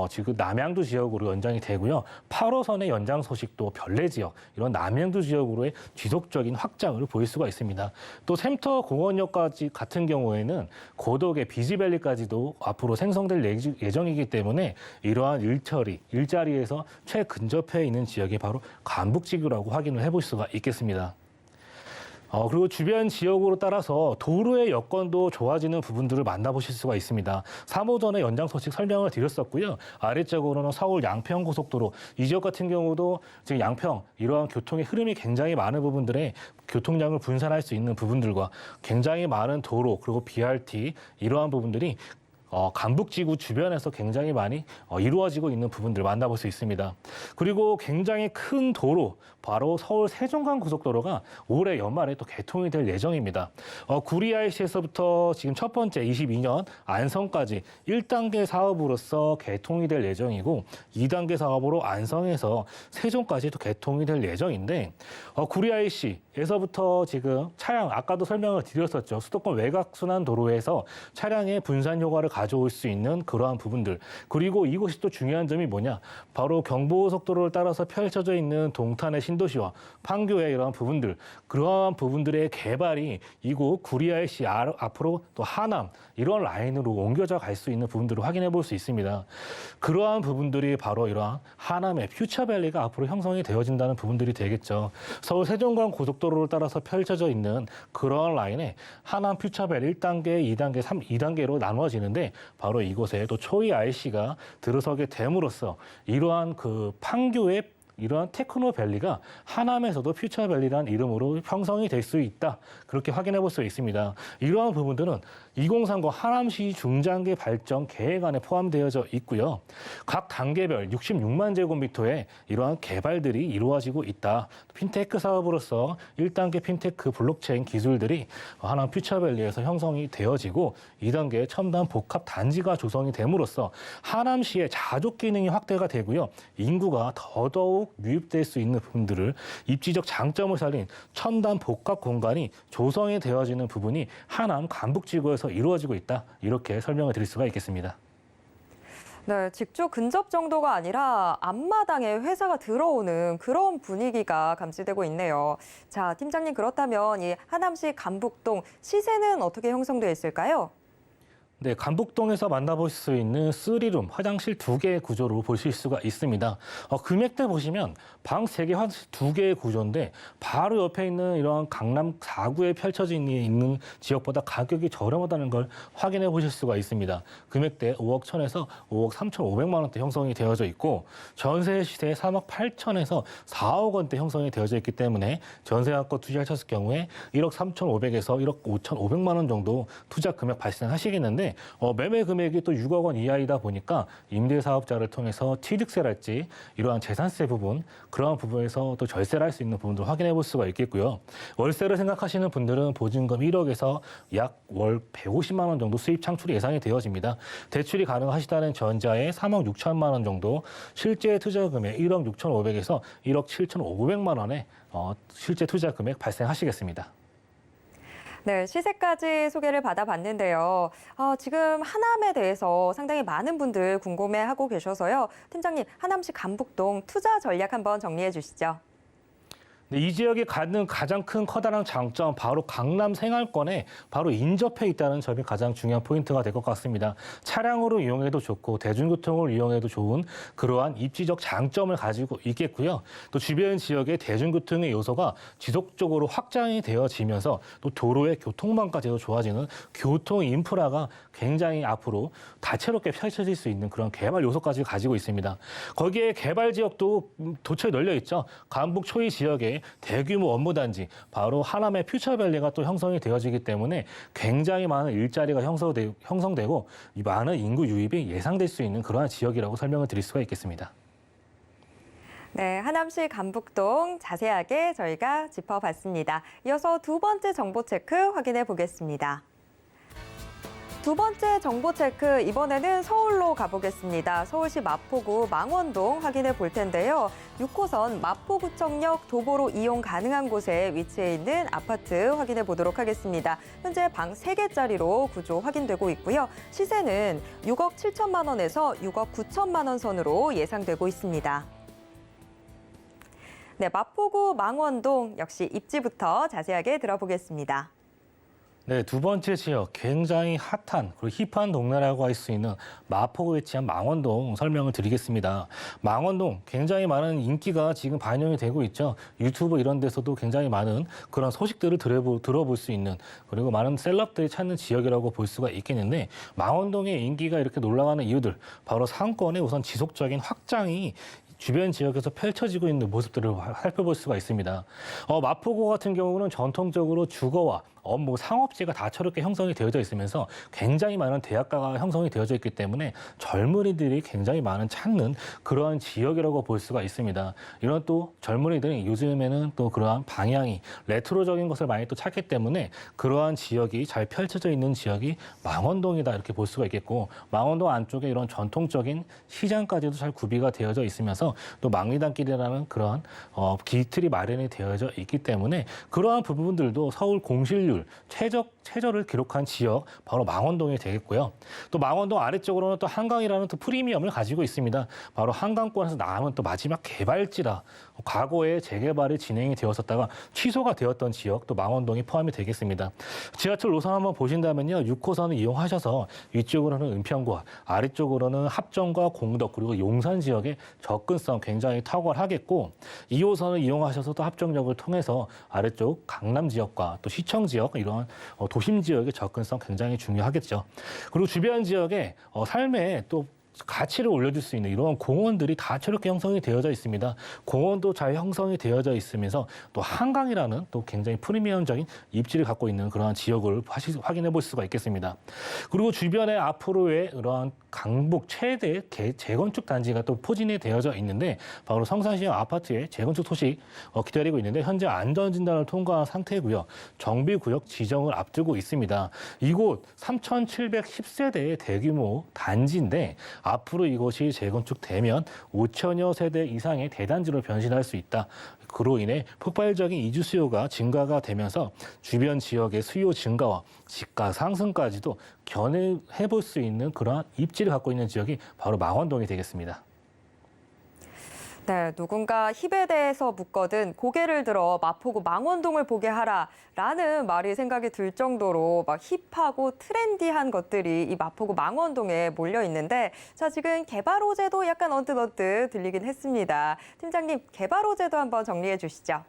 지금 남양주 지역으로 연장이 되고요. 8호선의 연장 소식도 별내 지역, 이런 남양주 지역으로의 지속적인 확장을 보일 수가 있습니다. 또 샘터 공원역까지 같은 경우에는 고덕의 비지밸리까지도 앞으로 생성될 예정이기 때문에 이러한 일자리에서 최근접해 있는 지역이 바로 간북지구라고 확인을 해볼 수가 있겠습니다. 그리고 주변 지역으로 따라서 도로의 여건도 좋아지는 부분들을 만나보실 수가 있습니다. 3호선의 연장 소식 설명을 드렸었고요. 아래쪽으로는 서울 양평 고속도로 이 지역 같은 경우도 지금 양평 이러한 교통의 흐름이 굉장히 많은 부분들에 교통량을 분산할 수 있는 부분들과 굉장히 많은 도로 그리고 BRT 이러한 부분들이 간북지구 주변에서 굉장히 많이 이루어지고 있는 부분들 만나볼 수 있습니다. 그리고 굉장히 큰 도로, 바로 서울 세종간 고속도로가 올해 연말에 또 개통이 될 예정입니다. 구리 IC에서부터 지금 첫 번째 22년 안성까지 1단계 사업으로서 개통이 될 예정이고 2단계 사업으로 안성에서 세종까지 또 개통이 될 예정인데 구리 IC에서부터 지금 차량 아까도 설명을 드렸었죠. 수도권 외곽순환 도로에서 차량의 분산 효과를 가져올 수 있는 그러한 부분들. 그리고 이곳이 또 중요한 점이 뭐냐? 바로 경부고속도로를 따라서 펼쳐져 있는 동탄의 신도시와 판교의 이러한 부분들, 그러한 부분들의 개발이 이곳 구리 IC 앞으로 또 하남 이런 라인으로 옮겨져 갈 수 있는 부분들을 확인해 볼 수 있습니다. 그러한 부분들이 바로 이러한 하남의 퓨처밸리가 앞으로 형성이 되어진다는 부분들이 되겠죠. 서울 세종간 고속도로를 따라서 펼쳐져 있는 그러한 라인에 하남 퓨처밸리 1단계, 2단계, 2단계로 나누어지는데 바로 이곳에 또 초이 IC가 들어서게 됨으로써 이러한 그 판교의 이러한 테크노밸리가 하남에서도 퓨처밸리라는 이름으로 형성이 될 수 있다. 그렇게 확인해 볼 수 있습니다. 이러한 부분들은 2030 하남시 중장기 발전 계획안에 포함되어져 있고요. 각 단계별 66만 제곱미터의 이러한 개발들이 이루어지고 있다. 핀테크 사업으로서 1단계 핀테크 블록체인 기술들이 하남 퓨처밸리에서 형성이 되어지고 2단계 첨단 복합 단지가 조성이 됨으로써 하남시의 자족 기능이 확대가 되고요. 인구가 더더욱 유입될 수 있는 부분들을 입지적 장점을 살린 첨단 복합 공간이 조성이 되어지는 부분이 하남 간북지구에서 이루어지고 있다. 이렇게 설명을 드릴 수가 있겠습니다. 네, 직주 근접 정도가 아니라 앞마당에 회사가 들어오는 그런 분위기가 감지되고 있네요. 자, 팀장님 그렇다면 이 하남시 간북동 시세는 어떻게 형성되어 있을까요? 네, 간북동에서 만나볼 수 있는 3룸, 화장실 2개의 구조로 보실 수가 있습니다. 금액대 보시면 방 3개, 화장실 2개의 구조인데 바로 옆에 있는 이러한 강남 4구에 펼쳐져 있는 지역보다 가격이 저렴하다는 걸 확인해 보실 수가 있습니다. 금액대 5억 1천에서 5억 3,500만 원대 형성이 되어져 있고 전세 시세 3억 8천에서 4억 원대 형성이 되어져 있기 때문에 전세학과 투자하셨을 경우에 1억 3,500에서 1억 5,500만 원 정도 투자 금액 발생하시겠는데 매매 금액이 또 6억 원 이하이다 보니까 임대사업자를 통해서 취득세랄지 이러한 재산세 부분, 그러한 부분에서 또 절세를 할 수 있는 부분도 확인해 볼 수가 있겠고요. 월세를 생각하시는 분들은 보증금 1억에서 약 월 150만 원 정도 수입 창출이 예상이 되어집니다. 대출이 가능하시다는 전자에 3억 6천만 원 정도, 실제 투자 금액 1억 6,500에서 1억 7,500만 원의 실제 투자 금액 발생하시겠습니다. 네, 시세까지 소개를 받아봤는데요. 지금 하남에 대해서 상당히 많은 분들 궁금해하고 계셔서요. 팀장님, 하남시 간북동 투자 전략 한번 정리해 주시죠. 네, 이 지역에 갖는 가장 큰 커다란 장점, 바로 강남 생활권에 바로 인접해 있다는 점이 가장 중요한 포인트가 될 것 같습니다. 차량으로 이용해도 좋고 대중교통을 이용해도 좋은 그러한 입지적 장점을 가지고 있겠고요. 또 주변 지역의 대중교통의 요소가 지속적으로 확장이 되어지면서 또 도로의 교통망까지도 좋아지는 교통 인프라가 굉장히 앞으로 다채롭게 펼쳐질 수 있는 그런 개발 요소까지 가지고 있습니다. 거기에 개발 지역도 도처에 널려 있죠. 간북 초이 지역에 대규모 업무단지, 바로 하남의 퓨처밸리가 또 형성이 되어지기 때문에 굉장히 많은 일자리가 형성되고 이 많은 인구 유입이 예상될 수 있는 그러한 지역이라고 설명을 드릴 수가 있겠습니다. 네, 하남시 간북동 자세하게 저희가 짚어봤습니다. 이어서 두 번째 정보 체크 확인해 보겠습니다. 두 번째 정보 체크, 이번에는 서울로 가보겠습니다. 서울시 마포구 망원동 확인해 볼 텐데요. 6호선 마포구청역 도보로 이용 가능한 곳에 위치해 있는 아파트 확인해 보도록 하겠습니다. 현재 방 3개짜리로 구조 확인되고 있고요. 시세는 6억 7천만 원에서 6억 9천만 원 선으로 예상되고 있습니다. 네, 마포구 망원동 역시 입지부터 자세하게 들어보겠습니다. 네, 두 번째 지역 굉장히 핫한 그리고 힙한 동네라고 할 수 있는 마포구에 위치한 망원동 설명을 드리겠습니다. 망원동 굉장히 많은 인기가 지금 반영이 되고 있죠. 유튜브 이런 데서도 굉장히 많은 그런 소식들을 들어볼 수 있는 그리고 많은 셀럽들이 찾는 지역이라고 볼 수가 있겠는데 망원동의 인기가 이렇게 놀라가는 이유들 바로 상권의 우선 지속적인 확장이 주변 지역에서 펼쳐지고 있는 모습들을 살펴볼 수가 있습니다. 마포구 같은 경우는 전통적으로 주거와 업무, 상업지가 다채롭게 형성이 되어져 있으면서 굉장히 많은 대학가가 형성이 되어져 있기 때문에 젊은이들이 굉장히 많은 찾는 그러한 지역이라고 볼 수가 있습니다. 이런 또 젊은이들이 요즘에는 또 그러한 방향이 레트로적인 것을 많이 또 찾기 때문에 그러한 지역이 잘 펼쳐져 있는 지역이 망원동이다 이렇게 볼 수가 있겠고 망원동 안쪽에 이런 전통적인 시장까지도 잘 구비가 되어져 있으면서 또 망리단길이라는 그러한 길틀이 마련이 되어져 있기 때문에 그러한 부분들도 서울 공실률 최저를 기록한 지역 바로 망원동이 되겠고요. 또 망원동 아래쪽으로는 또 한강이라는 또 프리미엄을 가지고 있습니다. 바로 한강권에서 남은 또 마지막 개발지라 과거에 재개발이 진행이 되었었다가 취소가 되었던 지역 또 망원동이 포함이 되겠습니다. 지하철 노선 한번 보신다면요. 6호선을 이용하셔서 위쪽으로는 은평구, 아래쪽으로는 합정과 공덕 그리고 용산 지역의 접근성 굉장히 탁월하겠고 2호선을 이용하셔서 또 합정역을 통해서 아래쪽 강남 지역과 또 시청 지역 이런 도심 지역의 접근성 굉장히 중요하겠죠. 그리고 주변 지역에 삶에 또 가치를 올려줄 수 있는 이런 공원들이 다채롭게 형성이 되어져 있습니다. 공원도 잘 형성이 되어져 있으면서 또 한강이라는 또 굉장히 프리미엄적인 입지를 갖고 있는 그러한 지역을 확인해 볼 수가 있겠습니다. 그리고 주변에 앞으로의 그러한 강북 최대 재건축 단지가 또 포진이 되어져 있는데 바로 성산시형 아파트의 재건축 소식 기다리고 있는데 현재 안전진단을 통과한 상태고요. 정비구역 지정을 앞두고 있습니다. 이곳 3,710세대의 대규모 단지인데 앞으로 이것이 재건축되면 5천여 세대 이상의 대단지로 변신할 수 있다. 그로 인해 폭발적인 이주 수요가 증가가 되면서 주변 지역의 수요 증가와 집가 상승까지도 견해해 볼 수 있는 그러한 입지를 갖고 있는 지역이 바로 망원동이 되겠습니다. 네, 누군가 힙에 대해서 묻거든 고개를 들어 마포구 망원동을 보게 하라라는 말이 생각이 들 정도로 막 힙하고 트렌디한 것들이 이 마포구 망원동에 몰려 있는데 자, 지금 개발 호재도 약간 언뜻 들리긴 했습니다. 팀장님, 개발 호재도 한번 정리해 주시죠.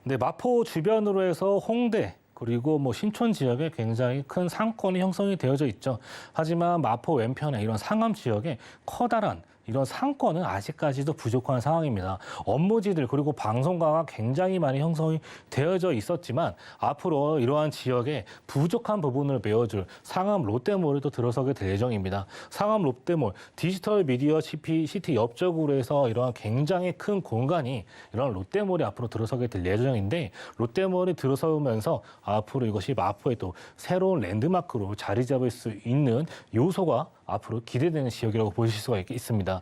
네, 마포 주변으로 해서 홍대 그리고 신촌 지역에 굉장히 큰 상권이 형성이 되어져 있죠. 하지만 마포 왼편에 이런 상암 지역에 커다란 이런 상권은 아직까지도 부족한 상황입니다. 업무지들 그리고 방송가가 굉장히 많이 형성이 되어져 있었지만 앞으로 이러한 지역에 부족한 부분을 메워줄 상암 롯데몰이 또 들어서게 될 예정입니다. 상암 롯데몰 디지털 미디어 시티 옆쪽으로 해서 이러한 굉장히 큰 공간이 이런 롯데몰이 앞으로 들어서게 될 예정인데 롯데몰이 들어서면서 앞으로 이것이 마포의 또 새로운 랜드마크로 자리 잡을 수 있는 요소가 앞으로 기대되는 지역이라고 보실 수가 있습니다.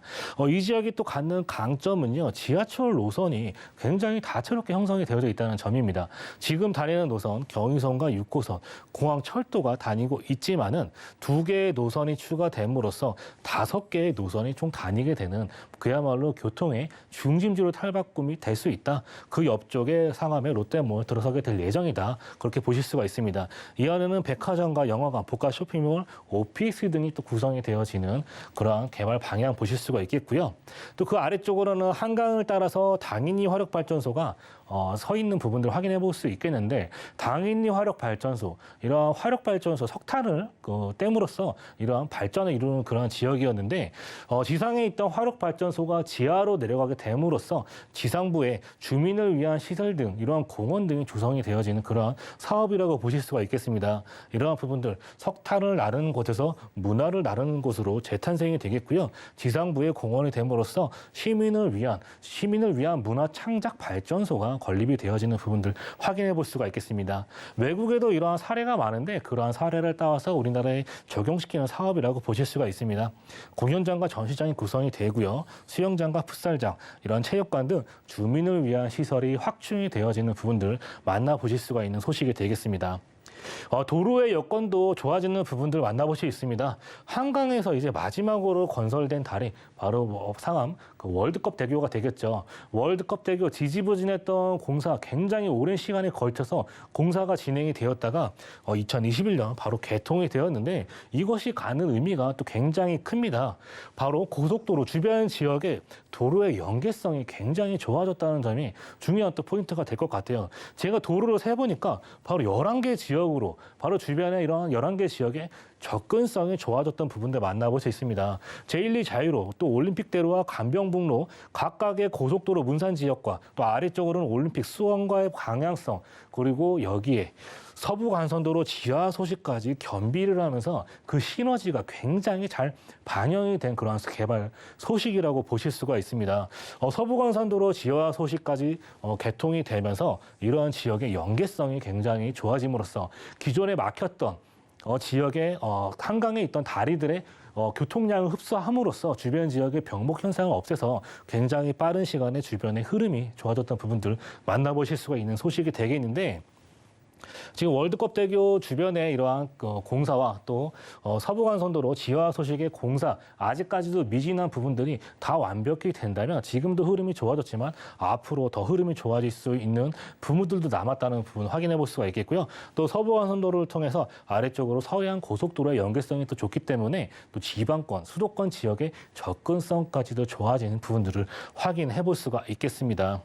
이 지역이 또 갖는 강점은요. 지하철 노선이 굉장히 다채롭게 형성이 되어져 있다는 점입니다. 지금 다니는 노선 경의선과 6호선, 공항철도가 다니고 있지만은 2개의 노선이 추가됨으로써 5개의 노선이 총 다니게 되는 그야말로 교통의 중심지로 탈바꿈이 될 수 있다. 그 옆쪽에 상암의 롯데몰 들어서게 될 예정이다. 그렇게 보실 수가 있습니다. 이 안에는 백화점과 영화관, 복합 쇼핑몰, 오피스 등이 또 구성이 되어지는 그러한 개발 방향 보실 수가 있겠고요. 또 그 아래쪽으로는 한강을 따라서 당인리 화력발전소가 서 있는 부분들을 확인해 볼 수 있겠는데 당인리 화력발전소, 이러한 화력발전소 석탄을 댐으로써 이러한 발전을 이루는 그런 지역이었는데 지상에 있던 화력발전소가 지하로 내려가게 됨으로써 지상부에 주민을 위한 시설 등 이러한 공원 등이 조성이 되어지는 그러한 사업이라고 보실 수가 있겠습니다. 이러한 부분들 석탄을 나르는 곳에서 문화를 나르는 곳으로 재탄생이 되겠고요. 지상부에 공원이 됨으로써 시민을 위한 문화 창작 발전소가 건립이 되어지는 부분들 확인해 볼 수가 있겠습니다. 외국에도 이러한 사례가 많은데 그러한 사례를 따와서 우리나라에 적용시키는 사업이라고 보실 수가 있습니다. 공연장과 전시장이 구성이 되고요. 수영장과 풋살장, 이런 체육관 등 주민을 위한 시설이 확충이 되어지는 부분들 만나보실 수가 있는 소식이 되겠습니다. 도로의 여건도 좋아지는 부분들 만나볼 수 있습니다. 한강에서 이제 마지막으로 건설된 다리, 바로 상암 그 월드컵 대교가 되겠죠. 월드컵 대교 지지부진했던 공사 굉장히 오랜 시간에 걸쳐서 공사가 진행이 되었다가 2021년 바로 개통이 되었는데 이것이 갖는 의미가 또 굉장히 큽니다. 바로 고속도로 주변 지역의 도로의 연계성이 굉장히 좋아졌다는 점이 중요한 또 포인트가 될 것 같아요. 제가 도로를 세보니까 바로 11개 지역으로 바로 주변에 이러한 11개 지역에 접근성이 좋아졌던 부분들 만나볼 수 있습니다. 제1, 2 자유로, 또 올림픽대로와 간병북로, 각각의 고속도로 문산 지역과 또 아래쪽으로는 올림픽 수원과의 방향성, 그리고 여기에 서부간선도로 지하 소식까지 겸비를 하면서 그 시너지가 굉장히 잘 반영이 된 그런 개발 소식이라고 보실 수가 있습니다. 서부간선도로 지하 소식까지 개통이 되면서 이러한 지역의 연계성이 굉장히 좋아짐으로써 기존에 막혔던 지역의 한강에 있던 다리들의 교통량을 흡수함으로써 주변 지역의 병목 현상을 없애서 굉장히 빠른 시간에 주변의 흐름이 좋아졌던 부분들 만나보실 수가 있는 소식이 되겠는데, 지금 월드컵 대교 주변에 이러한 공사와 또 서부간선도로 지하 소식의 공사 아직까지도 미진한 부분들이 다 완벽히 된다면 지금도 흐름이 좋아졌지만 앞으로 더 흐름이 좋아질 수 있는 부분들도 남았다는 부분 확인해 볼 수가 있겠고요. 또 서부간선도로를 통해서 아래쪽으로 서해안 고속도로의 연계성이 또 좋기 때문에 또 지방권, 수도권 지역의 접근성까지도 좋아지는 부분들을 확인해 볼 수가 있겠습니다.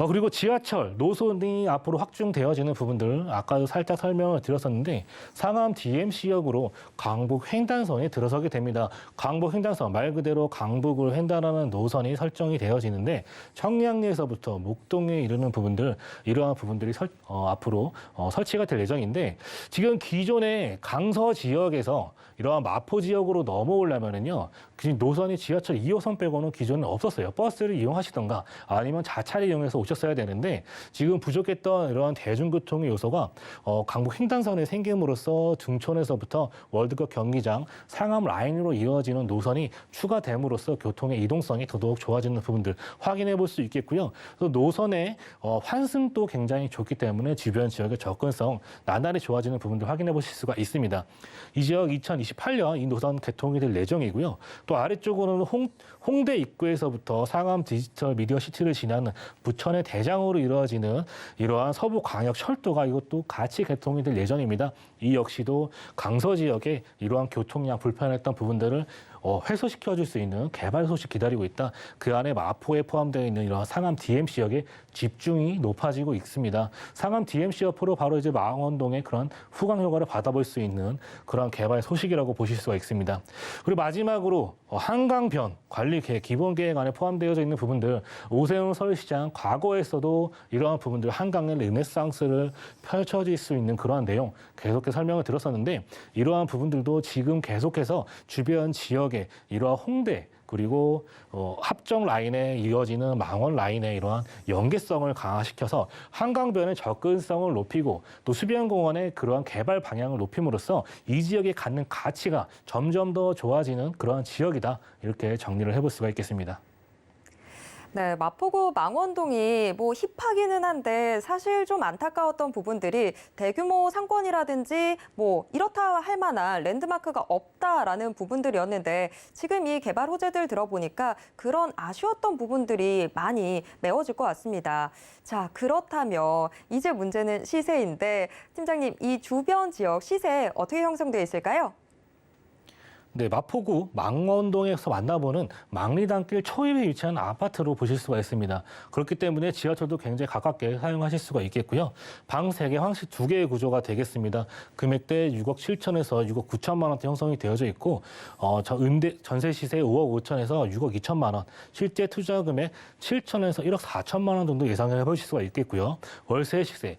그리고 지하철, 노선이 앞으로 확충되어지는 부분들 아까도 살짝 설명을 드렸었는데 상암 DMC역으로 강북 횡단선에 들어서게 됩니다. 강북 횡단선 말 그대로 강북을 횡단하는 노선이 설정이 되어지는데 청량리에서부터 목동에 이르는 부분들, 이러한 부분들이 앞으로 설치가 될 예정인데, 지금 기존의 강서 지역에서 이러한 마포 지역으로 넘어오려면은요, 노선이 지하철 2호선 빼고는 기존에 없었어요. 버스를 이용하시던가 아니면 자차를 이용해서 오셨어야 되는데 지금 부족했던 이러한 대중교통의 요소가 강북 횡단선에 생김으로써 등촌에서부터 월드컵 경기장 상암 라인으로 이어지는 노선이 추가됨으로써 교통의 이동성이 더더욱 좋아지는 부분들 확인해 볼 수 있겠고요. 또 노선의 환승도 굉장히 좋기 때문에 주변 지역의 접근성 나날이 좋아지는 부분들 확인해 보실 수가 있습니다. 이 지역 2028년 이 노선 개통이 될 예정이고요. 또 아래쪽으로는 홍대 입구에서부터 상암 디지털 미디어 시티를 지나는 부천의 대장으로 이루어지는 이러한 서부광역철도가 이것도 같이 개통이 될 예정입니다. 이 역시도 강서 지역에 이러한 교통량 불편했던 부분들을 해소시켜줄 수 있는 개발 소식 기다리고 있다. 그 안에 마포에 포함되어 있는 이러한 상암 DMC역의 집중이 높아지고 있습니다. 상암 DMC 옆으로 바로 이제 망원동의 그런 후광 효과를 받아볼 수 있는 그런 개발 소식이라고 보실 수가 있습니다. 그리고 마지막으로 한강변 관리 계획, 기본 계획 안에 포함되어져 있는 부분들, 오세훈 서울시장 과거에서도 이러한 부분들 한강의 르네상스를 펼쳐질 수 있는 그러한 내용 계속해서 설명을 들었었는데 이러한 부분들도 지금 계속해서 주변 지역에 이러한 홍대 그리고 합정 라인에 이어지는 망원 라인의 이러한 연계성을 강화시켜서 한강변의 접근성을 높이고 또 수변공원의 그러한 개발 방향을 높임으로써 이 지역에 갖는 가치가 점점 더 좋아지는 그러한 지역이다. 이렇게 정리를 해볼 수가 있겠습니다. 네, 마포구 망원동이 힙하기는 한데 사실 좀 안타까웠던 부분들이 대규모 상권이라든지 이렇다 할 만한 랜드마크가 없다라는 부분들이었는데 지금 이 개발 호재들 들어보니까 그런 아쉬웠던 부분들이 많이 메워질 것 같습니다. 자, 그렇다면 이제 문제는 시세인데 팀장님, 이 주변 지역 시세 어떻게 형성되어 있을까요? 네, 마포구 망원동에서 만나보는 망리단길 초입에 위치한 아파트로 보실 수가 있습니다. 그렇기 때문에 지하철도 굉장히 가깝게 사용하실 수가 있겠고요. 방 3개, 황실 2개의 구조가 되겠습니다. 금액대 6억 7천에서 6억 9천만 원대 형성이 되어져 있고 전세 시세 5억 5천에서 6억 2천만 원, 실제 투자 금액 7천에서 1억 4천만 원 정도 예상을 해보실 수가 있겠고요. 월세 시세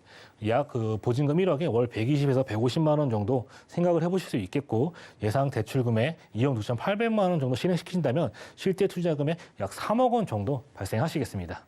약 보증금 1억에 월 120에서 150만 원 정도 생각을 해보실 수 있겠고, 예상 대출 금액 2억 6,800만 원 정도 실행시킨다면 실제 투자 금액 약 3억 원 정도 발생하시겠습니다.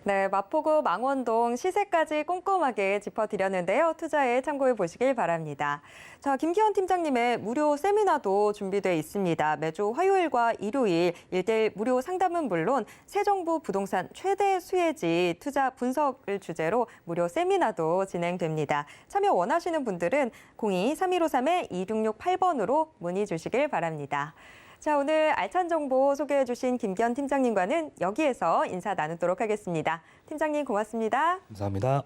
네, 마포구 망원동 시세까지 꼼꼼하게 짚어드렸는데요. 투자에 참고해 보시길 바랍니다. 자, 김기현 팀장님의 무료 세미나도 준비돼 있습니다. 매주 화요일과 일요일 1대1 무료 상담은 물론 새 정부 부동산 최대 수혜지 투자 분석을 주제로 무료 세미나도 진행됩니다. 참여 원하시는 분들은 02-3153-2668번으로 문의 주시길 바랍니다. 자, 오늘 알찬 정보 소개해 주신 김기현 팀장님과는 여기에서 인사 나누도록 하겠습니다. 팀장님 고맙습니다. 감사합니다.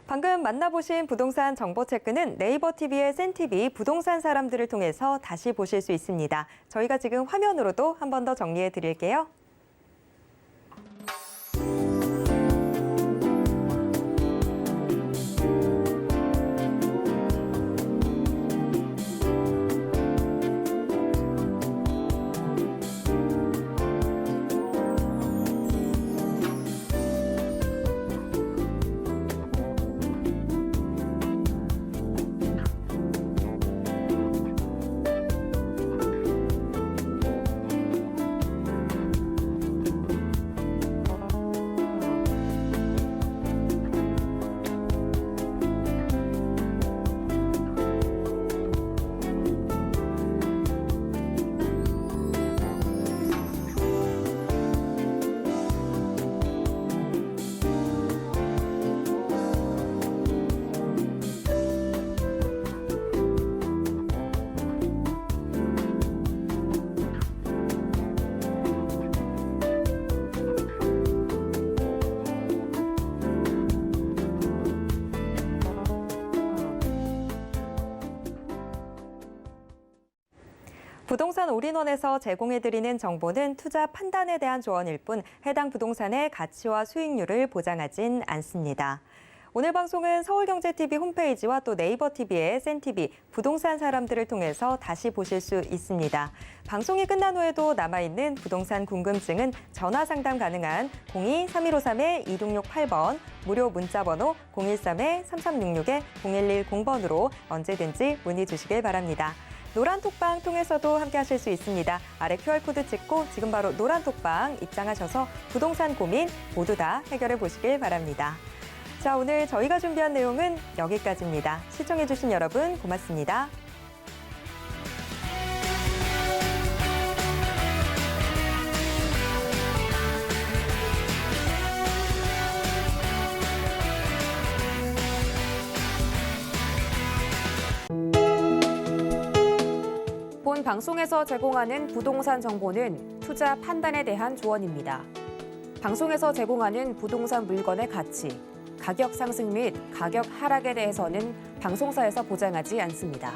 방금 만나보신 부동산 정보 체크는 네이버 TV의 센TV 부동산 사람들을 통해서 다시 보실 수 있습니다. 저희가 지금 화면으로도 한 번 더 정리해 드릴게요. 부동산 올인원에서 제공해드리는 정보는 투자 판단에 대한 조언일 뿐 해당 부동산의 가치와 수익률을 보장하진 않습니다. 오늘 방송은 서울경제TV 홈페이지와 또 네이버TV의 센TV 부동산 사람들을 통해서 다시 보실 수 있습니다. 방송이 끝난 후에도 남아있는 부동산 궁금증은 전화 상담 가능한 02-3153-2668번, 무료 문자번호 013-3366-0110번으로 언제든지 문의 주시길 바랍니다. 노란 톡방 통해서도 함께 하실 수 있습니다. 아래 QR코드 찍고 지금 바로 노란 톡방 입장하셔서 부동산 고민 모두 다 해결해 보시길 바랍니다. 자, 오늘 저희가 준비한 내용은 여기까지입니다. 시청해주신 여러분 고맙습니다. 본 방송에서 제공하는 부동산 정보는 투자 판단에 대한 조언입니다. 방송에서 제공하는 부동산 물건의 가치, 가격 상승 및 가격 하락에 대해서는 방송사에서 보장하지 않습니다.